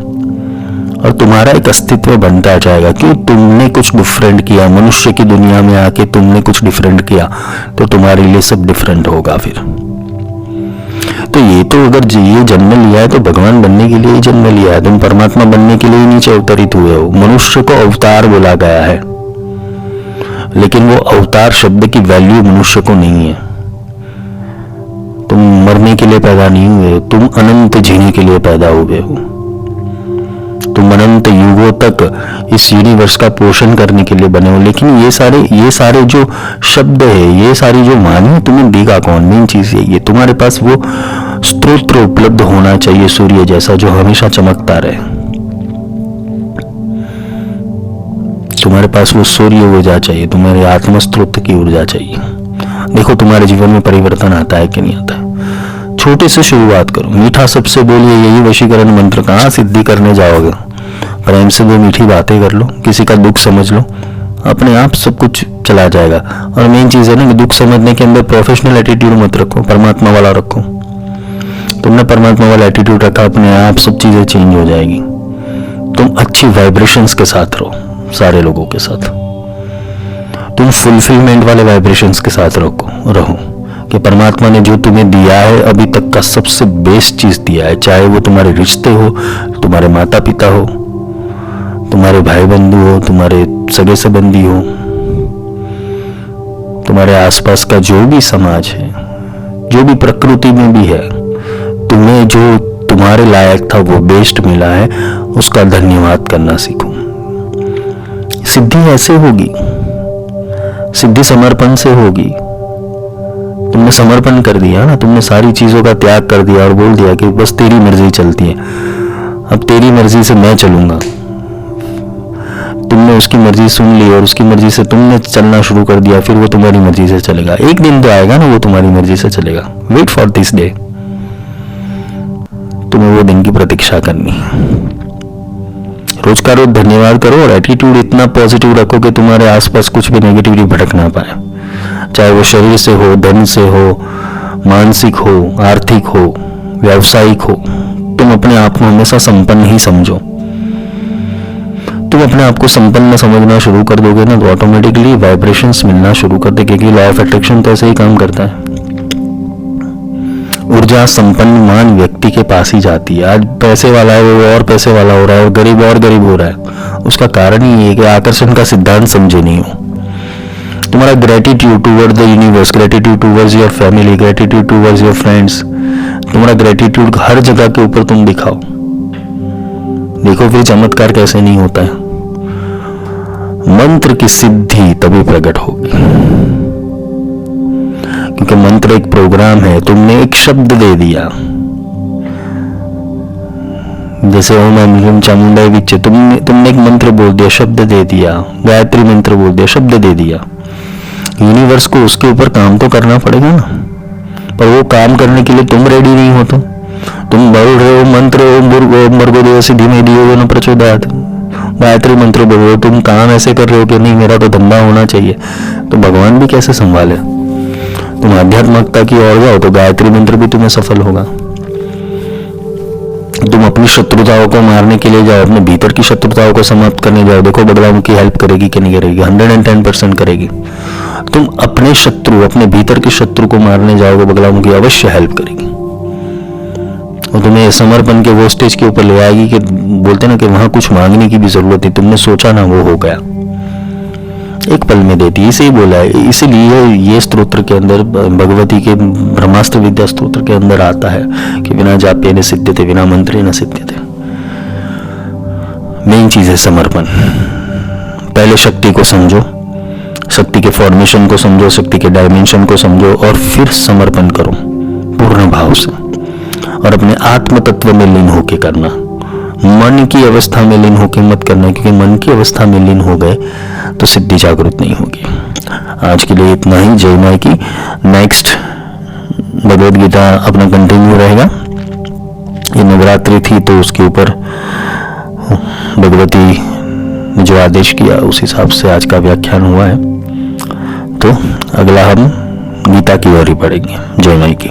और तुम्हारा एक अस्तित्व बनता जाएगा। क्यों? तुमने कुछ डिफरेंट किया, मनुष्य की दुनिया में आके तुमने कुछ डिफरेंट किया, तो तुम्हारे लिए सब डिफरेंट होगा फिर। तो ये तो अगर ये जन्म लिया है तो भगवान बनने के लिए ही जन्म लिया है, तुम परमात्मा बनने के लिए ही नीचे अवतरित हुए हो। मनुष्य को अवतार बोला गया है, लेकिन वो अवतार शब्द की वैल्यू मनुष्य को नहीं है। तुम मरने के लिए पैदा नहीं हुए, तुम अनंत जीने के लिए पैदा हुए हो। तुम अनंत युगों तक इस यूनिवर्स का पोषण करने के लिए बने हो। लेकिन ये सारे जो शब्द है, ये सारी जो वाणी है, तुम्हें देगा कौन? मेन चीज ये तुम्हारे पास वो स्त्रोत्र उपलब्ध होना चाहिए, सूर्य जैसा, जो हमेशा चमकता रहे। तुम्हारे पास वो सूर्य ऊर्जा चाहिए, तुम्हारे आत्म स्त्रोत्र की ऊर्जा चाहिए। देखो तुम्हारे जीवन में परिवर्तन आता है कि नहीं आता है। छोटे से शुरुआत करो, मीठा सबसे बोलिए, यही वशीकरण मंत्र। कहाँ सिद्धि करने जाओगे? प्रेम से दो मीठी बातें कर लो, किसी का दुख समझ लो, अपने आप सब कुछ चला जाएगा। और मेन चीज है ना कि दुख समझने के अंदर प्रोफेशनल एटीट्यूड मत रखो, परमात्मा वाला रखो। तुमने परमात्मा वाला एटीट्यूड रखा, अपने आप सब चीजें चेंज हो जाएगी। तुम अच्छी वाइब्रेशंस के साथ रहो, सारे लोगों के साथ। तुम फुलफिलमेंट वाले वाइब्रेशंस के साथ रहो कि परमात्मा ने जो तुम्हें दिया है अभी तक का सबसे बेस्ट चीज दिया है, चाहे वो तुम्हारे रिश्ते हो, तुम्हारे माता पिता हो, तुम्हारे भाई बंधु हो, तुम्हारे सगे संबंधी हो, तुम्हारे आसपास का जो भी समाज है, जो भी प्रकृति में भी है, तुम्हें जो तुम्हारे लायक था वो बेस्ट मिला है, उसका धन्यवाद करना सीखो। सिद्धि ऐसे होगी, सिद्धि समर्पण से होगी। तुमने समर्पण कर दिया ना, तुमने सारी चीजों का त्याग कर दिया और बोल दिया कि बस तेरी मर्जी चलती है, अब तेरी मर्जी से मैं चलूंगा। तुमने उसकी मर्जी सुन ली और उसकी मर्जी से तुमने चलना शुरू कर दिया, फिर वो तुम्हारी मर्जी से चलेगा। एक दिन तो आएगा ना वो तुम्हारी मर्जी से चलेगा। Wait for this day. तुम्हें वो दिन की प्रतीक्षा करनी है। रोज का रोज धन्यवाद करो और एटीट्यूड इतना पॉजिटिव रखो कि तुम्हारे आसपास कुछ भी नेगेटिविटी भटक ना पाए, चाहे वो शरीर से हो, धन से हो, मानसिक हो, आर्थिक हो, व्यावसायिक हो। तुम अपने आप को हमेशा संपन्न ही समझो। तुम अपने आप को संपन्न समझना शुरू कर दोगे ना, तो ऑटोमेटिकली वाइब्रेशंस मिलना शुरू कर दे, क्योंकि लॉ ऑफ अट्रैक्शन तो ऐसे ही काम करता है। ऊर्जा संपन्नमान व्यक्ति के पास ही जाती है। आज पैसे वाला है वो और पैसे वाला हो रहा है, और गरीब हो रहा है। उसका कारण ही है कि आकर्षण का सिद्धांत समझे नहीं हो। तुम्हारा gratitude toward the universe, gratitude towards your family, gratitude towards your friends, तुम्हारा ग्रेटिट्यूड हर जगह के ऊपर तुम दिखाओ। देखो फिर चमत्कार कैसे नहीं होता है। मंत्र की सिद्धि तभी प्रकट होगी, क्योंकि मंत्र एक प्रोग्राम है। तुमने एक शब्द दे दिया, जैसे ओम ऐं ह्रीं चामुंडाय विच्चे, तुमने एक मंत्र बोल दिया, शब्द दे दिया, गायत्री मंत्र बोल दिया, शब्द दे दिया। यूनिवर्स को उसके ऊपर काम तो करना पड़ेगा ना, पर वो काम करने के लिए तुम रेडी नहीं हो। तो तुम बोल रहे हो मंत्र ओम भर्गो देवस्य धीमहि धियो यो न प्रचोदयात्, गायत्री मंत्र बोल रहे हो, तुम काम ऐसे कर रहे हो कि नहीं मेरा तो धंधा होना चाहिए, तो भगवान भी कैसे संभाले। तुम आध्यात्मिकता की ओर जाओ तो गायत्री मंत्र भी तुम्हें सफल होगा। तुम अपनी शत्रुताओं को मारने के लिए जाओ, अपने भीतर की शत्रुताओं को समाप्त करने जाओ, देखो बदलामुखी हेल्प करेगी कि नहीं करेगी, 110% करेगी। तुम अपने शत्रु, अपने भीतर के शत्रु को मारने जाओगे, बगलामुखी अवश्य हेल्प करेगी। और तुम्हें समर्पण के वो स्टेज के ऊपर ले आएगी कि बोलते ना कि वहां कुछ मांगने की भी जरूरत है, तुमने सोचा ना वो हो गया, एक पल में देती है। इसे ही बोला है, इसीलिए ये स्तोत्र के अंदर, भगवती के ब्रह्मास्त्र विद्या स्तोत्र के अंदर आता है कि बिना जाप्य न सिद्ध्यते, बिना मंत्रे न सिद्ध्यते। मेन चीज है समर्पण। पहले शक्ति को समझो, शक्ति के फॉर्मेशन को समझो, शक्ति के डायमेंशन को समझो, और फिर समर्पण करो पूर्ण भाव से, और अपने आत्म तत्व में लीन होके करना। मन की अवस्था में लीन होके मत करना, क्योंकि मन की अवस्था में लीन हो गए तो सिद्धि जागृत नहीं होगी। आज के लिए इतना ही। जय माई की। नेक्स्ट भगवद गीता अपना कंटिन्यू रहेगा। ये नवरात्रि थी तो उसके ऊपर भगवती ने जो आदेश किया उस हिसाब से आज का व्याख्यान हुआ है। तो अगला हम गीता की ओर ही पढ़ेंगे। जय माई की।